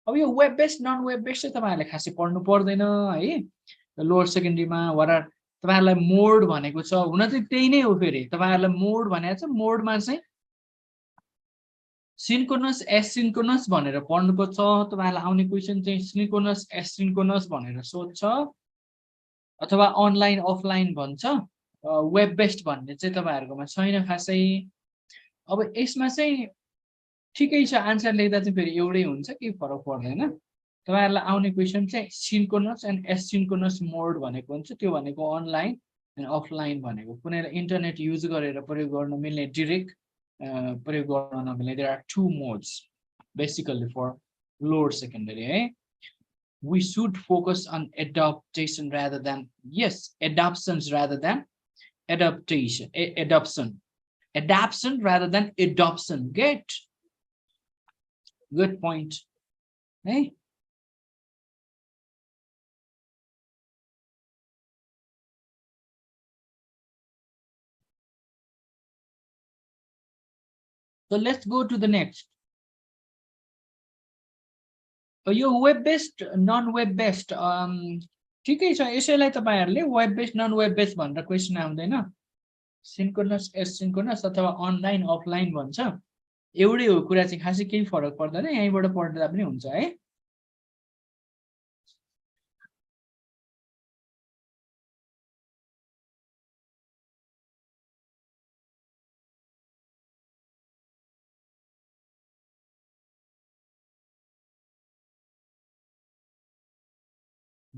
अब यो web based non web based चाहिँ तपाईहरुले खासै पढ्नु पर्दैन है लोअर सेकेन्डरीमा वरा तपाईहरुलाई मोड भनेको छ हुन चाहिँ त्यही नै हो फेरि तपाईहरुलाई मोड भनेको छ मोडमा चाहिँ सिन्क्रोनस एसिन्क्रोनस भनेर पढ्नुपर्छ तपाईहरुलाई आउने क्वेशन चाहिँ सिन्क्रोनस एसिन्क्रोनस भनेर सोध्छ अथवा अनलाइन अफलाइन भन्छ वेब बेस्ड भन्ने चाहिँ तपाईहरुकोमा छैन खासै अब यसमा चाहिँ ठिकै छ आन्सर लेख्दा चाहिँ फेरि एउटै हुन्छ के फरक पर्दैन तपाईहरुलाई आउने क्वेशन चाहिँ सिन्क्रोनस एन्ड एसिन्क्रोनस मोड भनेको हुन्छ त्यो भनेको अनलाइन एन्ड अफलाइन भनेको कुनै इन्टरनेट युज गरेर प्रयोग गर्न मिल्ने डाइरेक्ट प्रयोग गर्न नमिल्ने there are two modes basically for lower secondary है we should focus on adaptation rather than adoptions rather than adoption rather than adoption good point hey so let's go to the next यो web based non web based ठिकै छ यसैलाई तपाईहरुले web based non web based भनेर question आउँदैन synchronous asynchronous अथवा online offline भन्छ एउटै हो कुरा चाहिँ खासै केही फरक पर्दैन यहीँबाट पढ्दा पनि हुन्छ है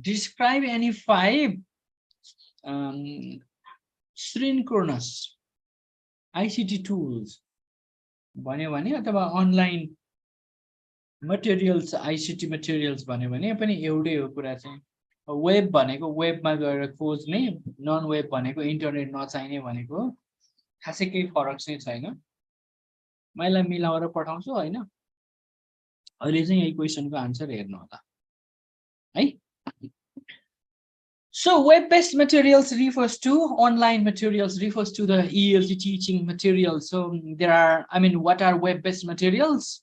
Describe any 5 synchronous ICT tools भन्यो भने अथवा अनलाइन मटेरियल्स ICT मटेरियल्स भन्यो भने पनि एउटै हो कुरा चाहिँ वेब भनेको वेबमा गएर खोज्ने नन वेब भनेको इन्टरनेट नचाहिने भनेको खासै केही फरक चाहिँ छैन मैले मिलाएर पठाउँछु हैन अहिले चाहिँ यही क्वेशनको आन्सर हेर्नु होला है So web-based materials refers to online materials refers to the ELT teaching materials. So there are, what are web-based materials?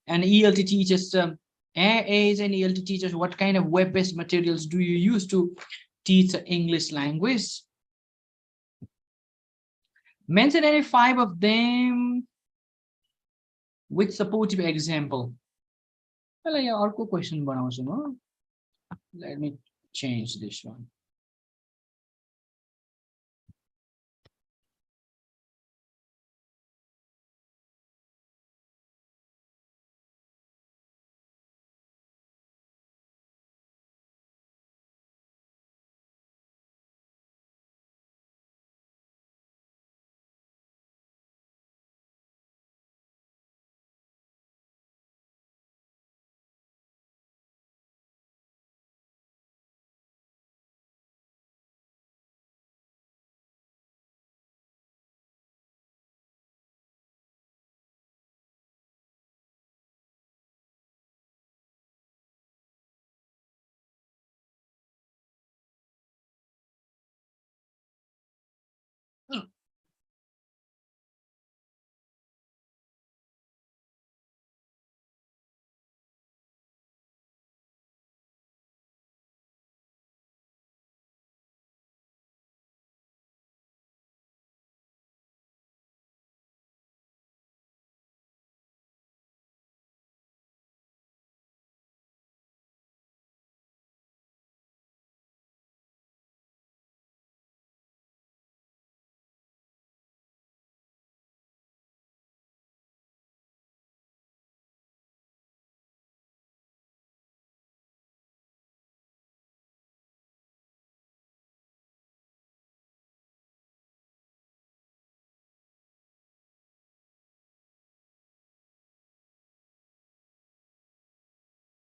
And ELT teachers, AAs and ELT teachers, what kind of web-based materials do you use to teach English language? Mention any 5 of them with supportive example. Well, I have a question. Let me change this one.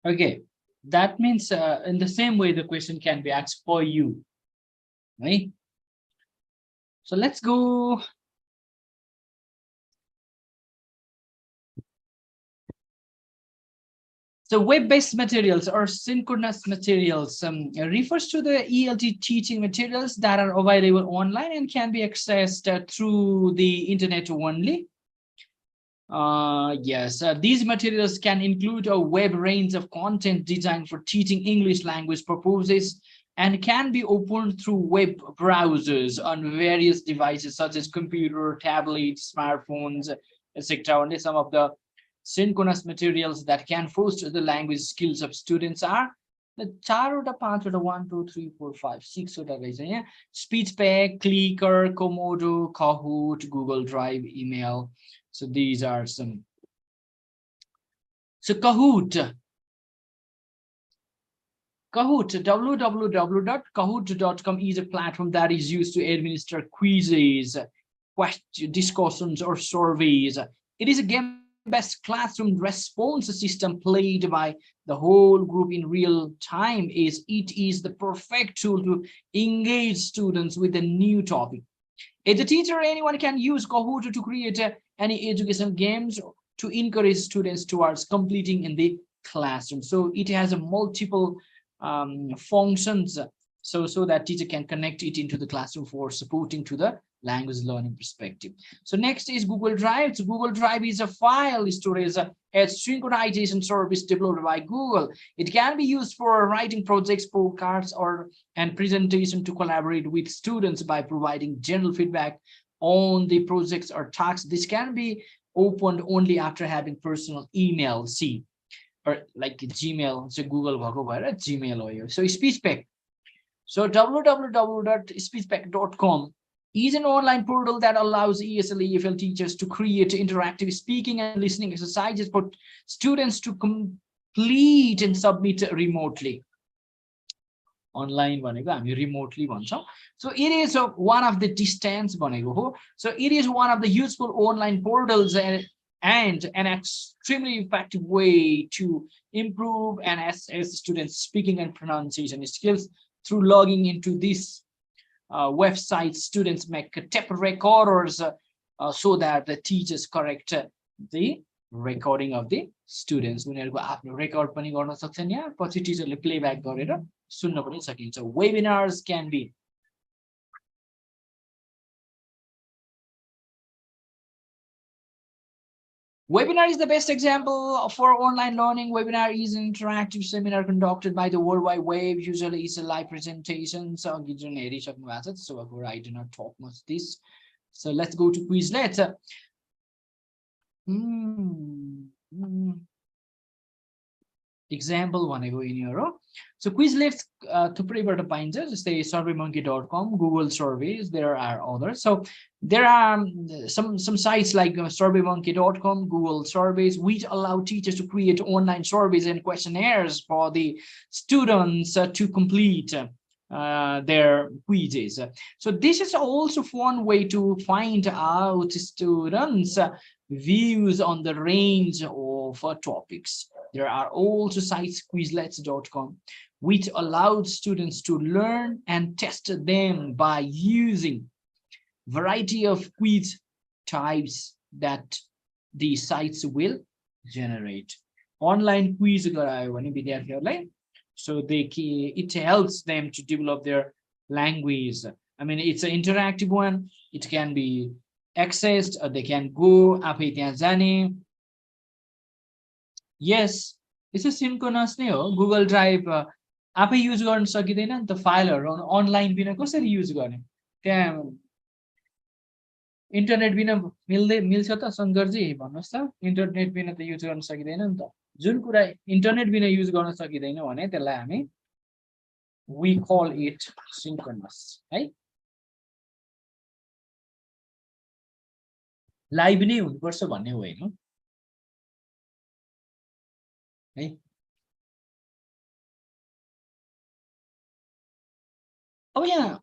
Okay, that means in the same way the question can be asked for you, right? So let's go So web-based materials or synchronous materials refers to the ELT teaching materials that are available online and can be accessed through the internet only. Yes, these materials can include a web range of content designed for teaching English language purposes and can be opened through web browsers on various devices such as computer, tablets, smartphones, etc. Only some of the synchronous materials that can foster the language skills of students are the 1, 2, 3, 4, 5, 6 speech pack, clicker, Komodo, Kahoot, Google Drive, email. So these are some. So Kahoot, www.kahoot.com is a platform that is used to administer quizzes, discussions, or surveys. It is a game-based classroom response system played by the whole group in real time. It is the perfect tool to engage students with a new topic. As a teacher, anyone can use Kahoot to create any educational games to encourage students towards completing in the classroom. So it has a multiple functions so that teacher can connect it into the classroom for supporting to the language learning perspective. So next is Google Drive. So Google Drive is a file storage a synchronization service developed by Google. It can be used for writing projects, postcards, and presentation to collaborate with students by providing general feedback on the projects or tasks. This can be opened only after having personal email. See, or like Gmail, so Google Gmail. So SpeechPack. So www.speechpack.com is an online portal that allows ESL EFL teachers to create interactive speaking and listening exercises for students to complete and submit remotely. Online remotely. So it is one of the distance. So it is one of the useful online portals and an extremely effective way to improve and assess students' speaking and pronunciation skills. Through logging into this website, students make tape recorders so that the teachers correct the recording of the students. Record pani garna सक्छन् यहाँ पछि टिचरले playback गरेर सुन्न पनि सकिन्छ. Webinars can be Webinar is the best example for online learning. Webinar is an interactive seminar conducted by the World Wide Web. Usually it's a live presentation. So I do not talk much this. So let's go to Quizlet. Example one I go in here. So Quizlet थुप्रैबाट पाइन्छ जस्तै surveymonkey.com, Google surveys, there are others. So there are some sites like surveymonkey.com, Google surveys, which allow teachers to create online surveys and questionnaires for the students to complete their quizzes. So this is also one way to find out students' views on the range of topics. There are also sites quizlets.com, which allowed students to learn and test them by using variety of quiz types that the sites will generate. Online quiz garayo bhane विद्यार्थीहरुलाई, so it helps them to develop their language. I mean, it's an interactive one. It can be accessed, or they can go आफै त्यहाँ जाने. Yes, it's a synchronous नै हो. Google Drive आफै use गर्न सकिदैन नि त, फाइलहरु online बिना कसरी युज गर्ने? त्यहाँ इन्टरनेट बिना मिल्छ त शंकरजी, भन्नुस् त. इन्टरनेट बिना त युज गर्न सकिदैन नि त. जुन कुरा इन्टरनेट बिना युज गर्न सकिदैन भने त्यसलाई हामी we call it synchronous, है. लाइभ नै हुनुपर्छ भन्ने होइन है. अब यहाँ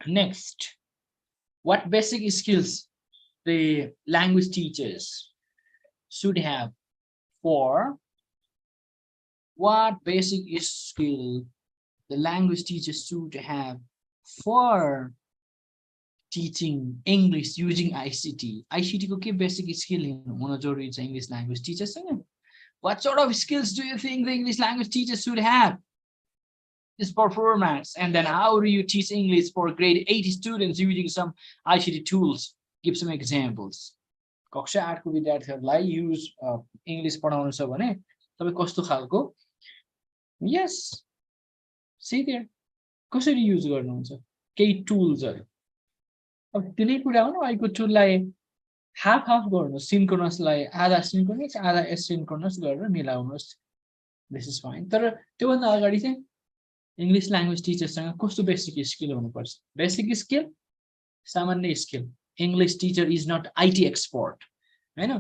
next, what basic skills the language teachers should have for what basic skill the language teachers should have for teaching English using ICT. ICT को के basic skill हुन जरुरी छ English language teachers सँग? What sort of skills do you think the English language teachers should have? This performance, and then how do you teach English for grade 8 students using some ICT tools? Give some examples. कक्षा 8 को विद्यार्थीहरुलाई use English पढाउनु छ भने तपाई कस्तो खालको yes C there कसरी use गर्नुहुन्छ केही टुल्सहरु अब तिनै कुरा हो न आइको टुललाई हाफ हाफ गर्नु सिन्क्रोनसलाई आधा सिन्क्रोनस आधा एसिन्क्रोनस गरेर मिलाउनुस् दिस इज फाइन तर त्यो भन्दा अगाडि चाहिँ इंग्लिश ल्याङ्ग्वेज टिचरसँग कस्तो बेसिक स्किल हुनुपर्छ बेसिक स्किल सामान्य skill English teacher is not IT expert, you know.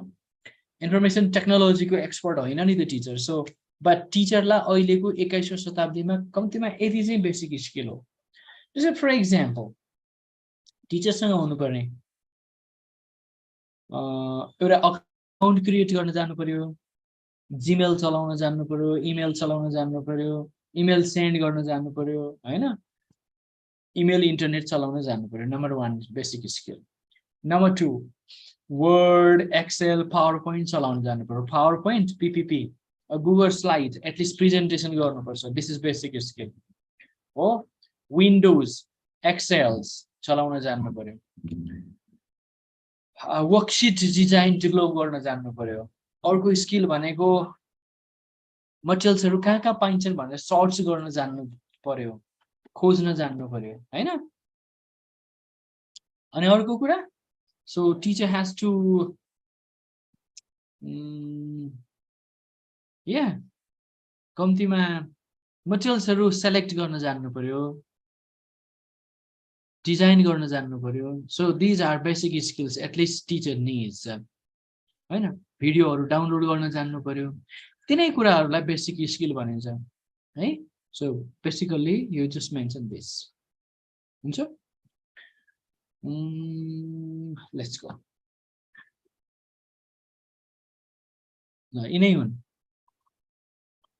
Information technology को expert होइन नि त टिचर सो बट टिचरलाई अहिलेको 21औं शताब्दीमा कम्तिमा यति चाहिँ बेसिक स्किल हो जस्तै फर एक्जाम्पल टिचरसँग हुनुपर्ने एउटा अकाउन्ट क्रिएट गर्न जान्नु पर्यो जीमेल चलाउन जान्नु पर्यो इमेल चलाउन जान्नु पर्यो इमेल सेन्ड गर्न जान्नु पर्यो हैन इमेल इन्टरनेट चलाउन जान्नु पर्यो number 1 basic skill Number 2, Word, Excel, PowerPoint चलाउन जान्नु पर्यो PowerPoint, PPP, a Google Slide, at least presentation गर्नु पर्छ this is basic skill. हो Windows, Excel चलाउन जान्नु पर्यो वर्कशीट डिजाइन डेभलप गर्न जान्नु पर्यो अर्को स्किल भनेको मटेरियल्सहरु कहाँ पाइन्छन् भनेर सर्च गर्न जान्नु पर्यो खोज्न जान्नु पर्यो हैन अनि अर्को कुरा So teacher has to कम्तिमा मटेरियल्सहरु सेलेक्ट गर्न जान्नु पर्यो डिजाइन गर्न जान्नु पर्यो so these are basic skills at least teacher needs हैन भिडियोहरु डाउनलोड गर्न जान्नु पर्यो तिनै कुराहरुलाई बेसिक स्किल भनिन्छ है so basically you just mention this हुन्छ let's go.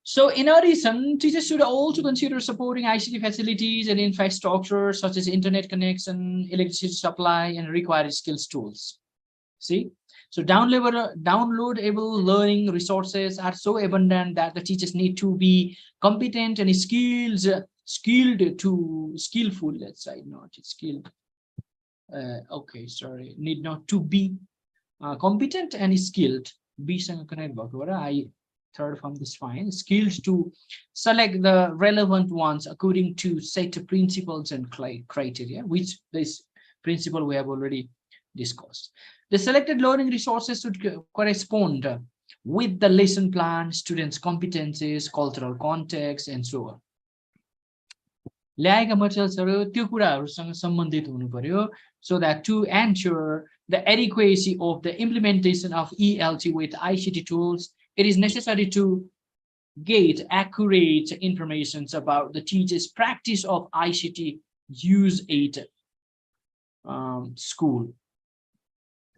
So in addition, teachers should also consider supporting ICT facilities and infrastructure such as internet connection, electricity supply, and required skills tools. See, so downloadable learning resources are so abundant that the teachers need to be competent and skillful. Let's say not skilled. Okay, sorry, need not to be competent and skilled. Be connect I third from this fine skills to select the relevant ones according to set principles and criteria, which this principle we have already discussed. The selected learning resources should correspond with the lesson plan, students' competencies, cultural context, and so on. ल्याएका मटेरियल्सहरु त्यो कुराहरुसँग सम्बन्धित हुनु पर्यो so that to ensure the adequacy of the implementation of ELT with ICT tools it is necessary to get accurate information about the teacher's practice of ICT use at school.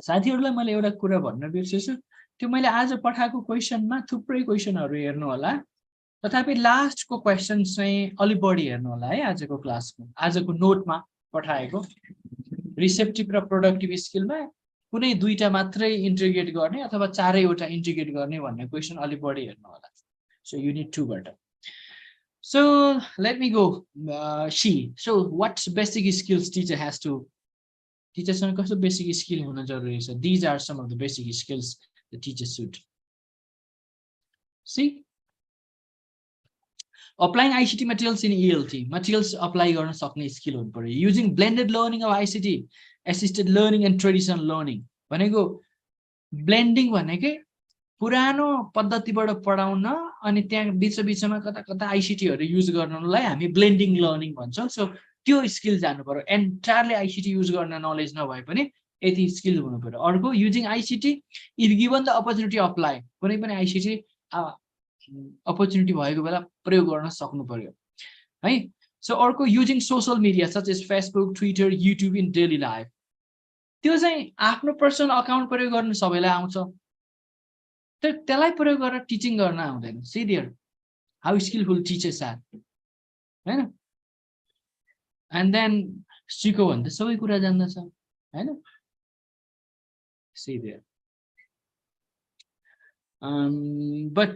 साथीहरुलाई मैले एउटा कुरा भन्न बिर्सेछु त्यो मैले आज पठाएको क्वेशनमा थुप्रै क्वेशनहरु हेर्नु होला तथापि लास्ट को क्वेशन चाहिँ अलि बढी हेर्नु होला है आजको क्लासमा आजको नोटमा पठाएको रिसेप्टिभ र प्रोडक्टिभ स्किलमा कुनै दुईटा मात्रै इन्टिग्रेट गर्ने अथवा चारैवटा इन्टिग्रेट गर्ने भन्ने क्वेशन अलि बढी हेर्नु होला सो यु नीड टु बाट so let me go so what's basic skills teacher has to टीचरसँग कस्तो बेसिक स्किल हुन जरुरी छ these are some of the basic skills the teacher should see Applying ICT materials in ELT, materials apply गर्न सक्ने skill हुनु पर्यो using blended learning of ICT, assisted learning and traditional learning. भनेको blending भनेकै पुरानो पद्धतिबाट पढाउन अनि त्यहाँ बीचमा कता ICT हरु युज गर्नलाई हामी ब्लेन्डिङ लर्निङ भन्छौं सो त्यो स्किल जान्नु पर्यो एन्टायरली ICT युज गर्न नलेज नभए पनि यति स्किल हुनु पर्यो अर्को using ICT if given the opportunity apply कुनै पनि ICT opportunity भएको बेला प्रयोग गर्न सक्नु पर्यो है सो अर्को using social media such as Facebook Twitter YouTube in daily life त्यो चाहिँ आफ्नो पर्सनल अकाउन्ट प्रयोग गर्न सबैलाई आउँछ तर त्यसलाई प्रयोग गरेर टिचिङ गर्न आउँदैन see there how skillful teachers are हैन एन्ड देन सिको भन्दा सबै कुरा जान्दछ हैन सी देयर बट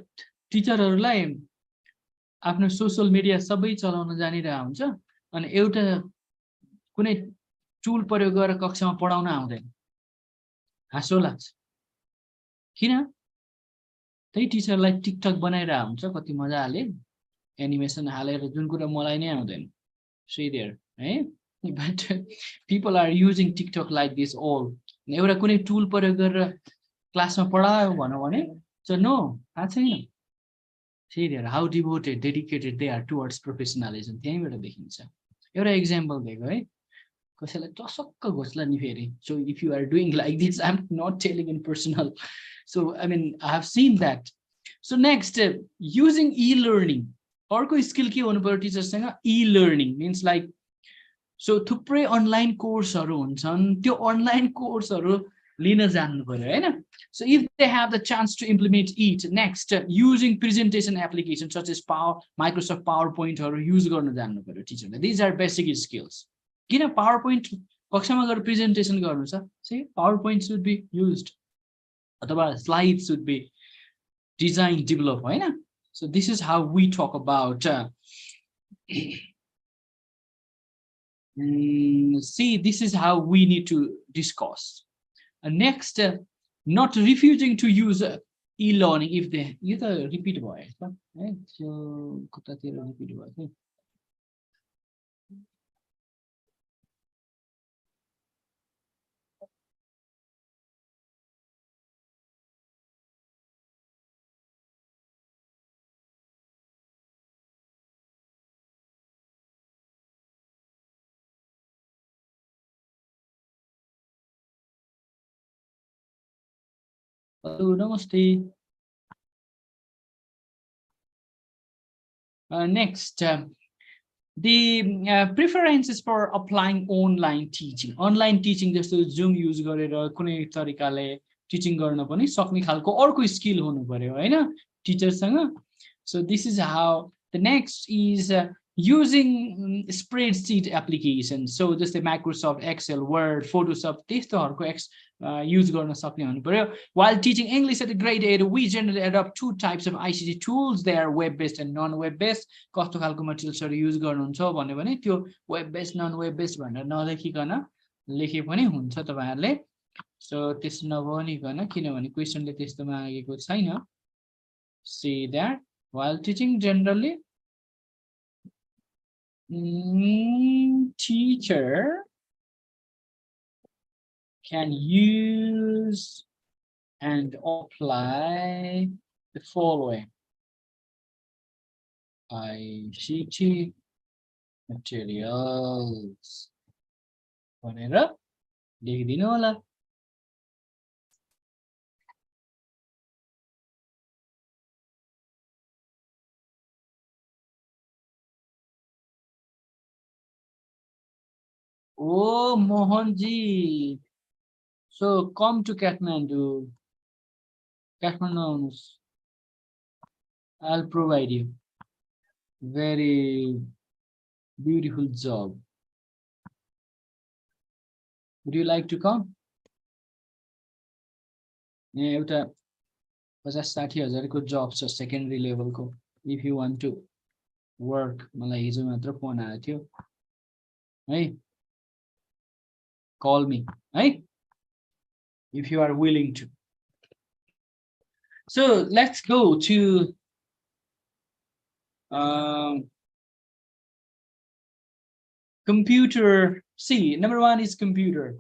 टिचरहरूलाई आफ्नो सोशल मिडिया सबै चलाउन जानिरहेको हुन्छ अनि एउटा कुनै टुल प्रयोग गरेर कक्षामा पढाउन आउँदैन हाँसो लाग्छ किन त्यही टिचरलाई टिकटक बनाइरहेको हुन्छ कति मजाले एनिमेसन हालेर जुन कुरा मलाई नै आउँदैन see there है but people are using TikTok like this all एउटा कुनै टुल प्रयोग गरेर क्लासमा पढायो भनौँ भने so no थाहा छैन see there how devoted dedicated they are towards professionalism त्यहीँबाट देखिन्छ एउटा एक्जाम्पल दिएको है कसैलाई टसक्क घोस्ला नि फेरि so if you are doing like this I'm not telling in personal so I mean I have seen that so next using e-learning अर्को skill के हुनु पर्यो टिचरसँग e-learning means like so थुप्रै अनलाइन कोर्सहरू हुन्छन् त्यो अनलाइन कोर्सहरू लिन जान्नु पर्यो हैन so if they have the chance to implement it next using presentation applications such as Microsoft PowerPoint हरू युज गर्न जान्नु पर्यो टिचरले these are basic skills किन PowerPoint कक्षामा गएर प्रेजेन्टेसन गर्नु छ see PowerPoint should be used अथवा slides should be designed develop Hahn so this is how we talk about see this is how we need to discuss next not refusing to use e-learning if they यो त repeat भयो है त्यो कतातिर repeat भयो Hello, namaste. Next, the preferences for applying online teaching. Online teaching जस्तो Zoom use गरेर कुनै तरिकाले टिचिङ गर्न पनि सक्ने खालको अर्को स्किल हुनु पर्यो हैन टिचरसँग. So this is how the next is using spreadsheet applications. So just the Microsoft Excel, Word, Photoshop त्यस्तोहरुको use गर्न सक्ने हुनु पर्यो. While teaching English at a grade 8, we generally adopt two types of ICT tools. They are web-based and non-web-based. कस्तो खालको मटेरियल्सहरु use गर्नुहुन्छ भन्ने भने त्यो web-based non-web-based भनेर नलेखिकन लेखे पनि हुन्छ तपाईहरुले. So त्यस्तो नभनिकन किनभने क्वेशनले त्यस्तो मागेको छैन. See that while teaching generally teacher can use and apply the following ICT materials. भनेर लेखिदिनु होला. Oh, Mohanji. So come to Kathmandu. Kathmandu, I'll provide you. Very beautiful job. Would you like to come? Yeah, एउटा 50-60 हजारको job छ secondary level को. If you want to work, मलाई हिजो मात्र phone आएको थियो. है call me, right? If you are willing to. So let's go to computer. See, number one is computer.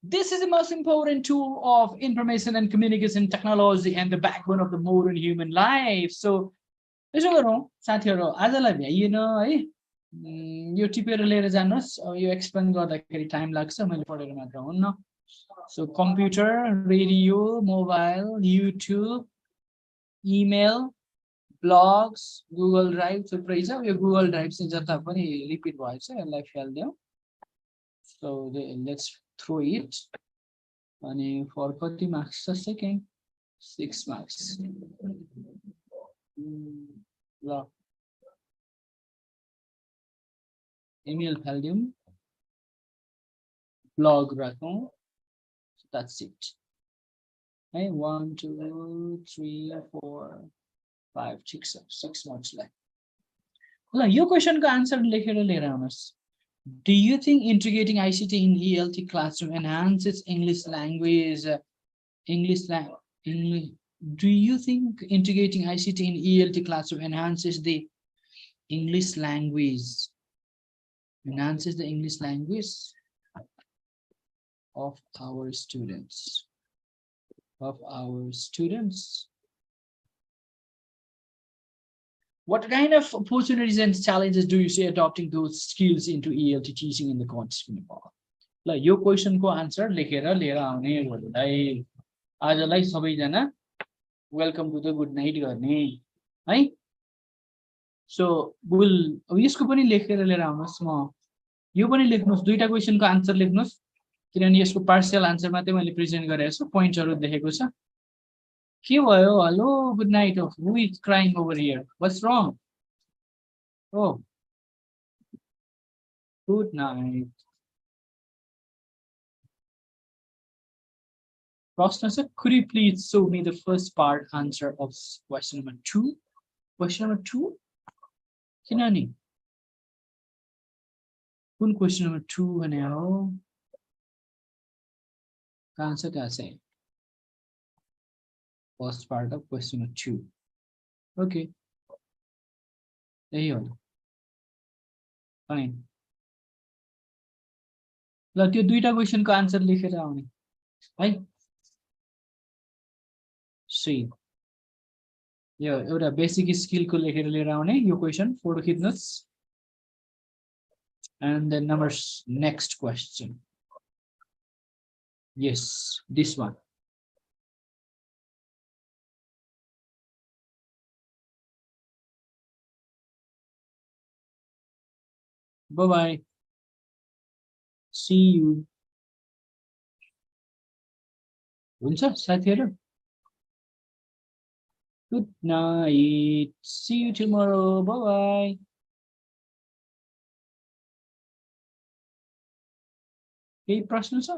This is the most important tool of information and communication technology and the backbone of the modern human life. So, यसो गरौँ साथीहरु आजलाई भ्याइएन है यो टिपेर लिएर जानुस् यो explain गर्दाखेरि time लाग्छ मैले पढेर मात्र हुन्न. So computer, radio, mobile, YouTube, email, blogs, Google Drive थुप्रै छ. यो Google Drive चाहिँ जता पनि रिपिट भएछ यसलाई फाल्दियौ. So let's throw it. अनि for कति मार्क्स छ सेकेन्ड 6 मार्क्स. ल email फाल्दियौ blog राखौं. That's it. है 1 2 3 4 5 6 marks लाई ल यो क्वेशनको आन्सर लेखेर लिएर आउनुस् Do you think integrating ICT in ELT classroom enhances English language do you think integrating ICT in ELT classroom enhances the English language of our students What kind of opportunities and challenges do you see adopting those skills into ELT teaching in the context of Nepal? ल यो क्वेशनको answer लेखेर लिएर आउने हजुरलाई आजलाई सबैजना welcome to the good night गर्ने है so will अब यसको पनि लेखेर लिएर आउनुस् म यो पनि लेख्नुस् दुईटा क्वेशनको आन्सर लेख्नुस् किनभने यसको पार्शियल आन्सर मात्रै मैले प्रेजेन्ट गरेको छु पोइन्टहरु देखेको छ के भयो hello good night who is crying over here what's रङ Oh, good night. Rosna sir, could you please show me the first part answer of question number 2? Question number 2? Kinani? Kun question number 2 भने हो answer का say first part of question number 2. Okay. यही हो Fine. ल त्यो दुईटा क्वेशनको answer लेखेर आउने है सी यो एउटा बेसिक स्किलको लेखेर लिएर आउने यो क्वेशन फोटो खिच्नुस् and then next question yes this one bye bye see you हुन्छ साथीहरु good night see you tomorrow bye bye केही प्रश्न छ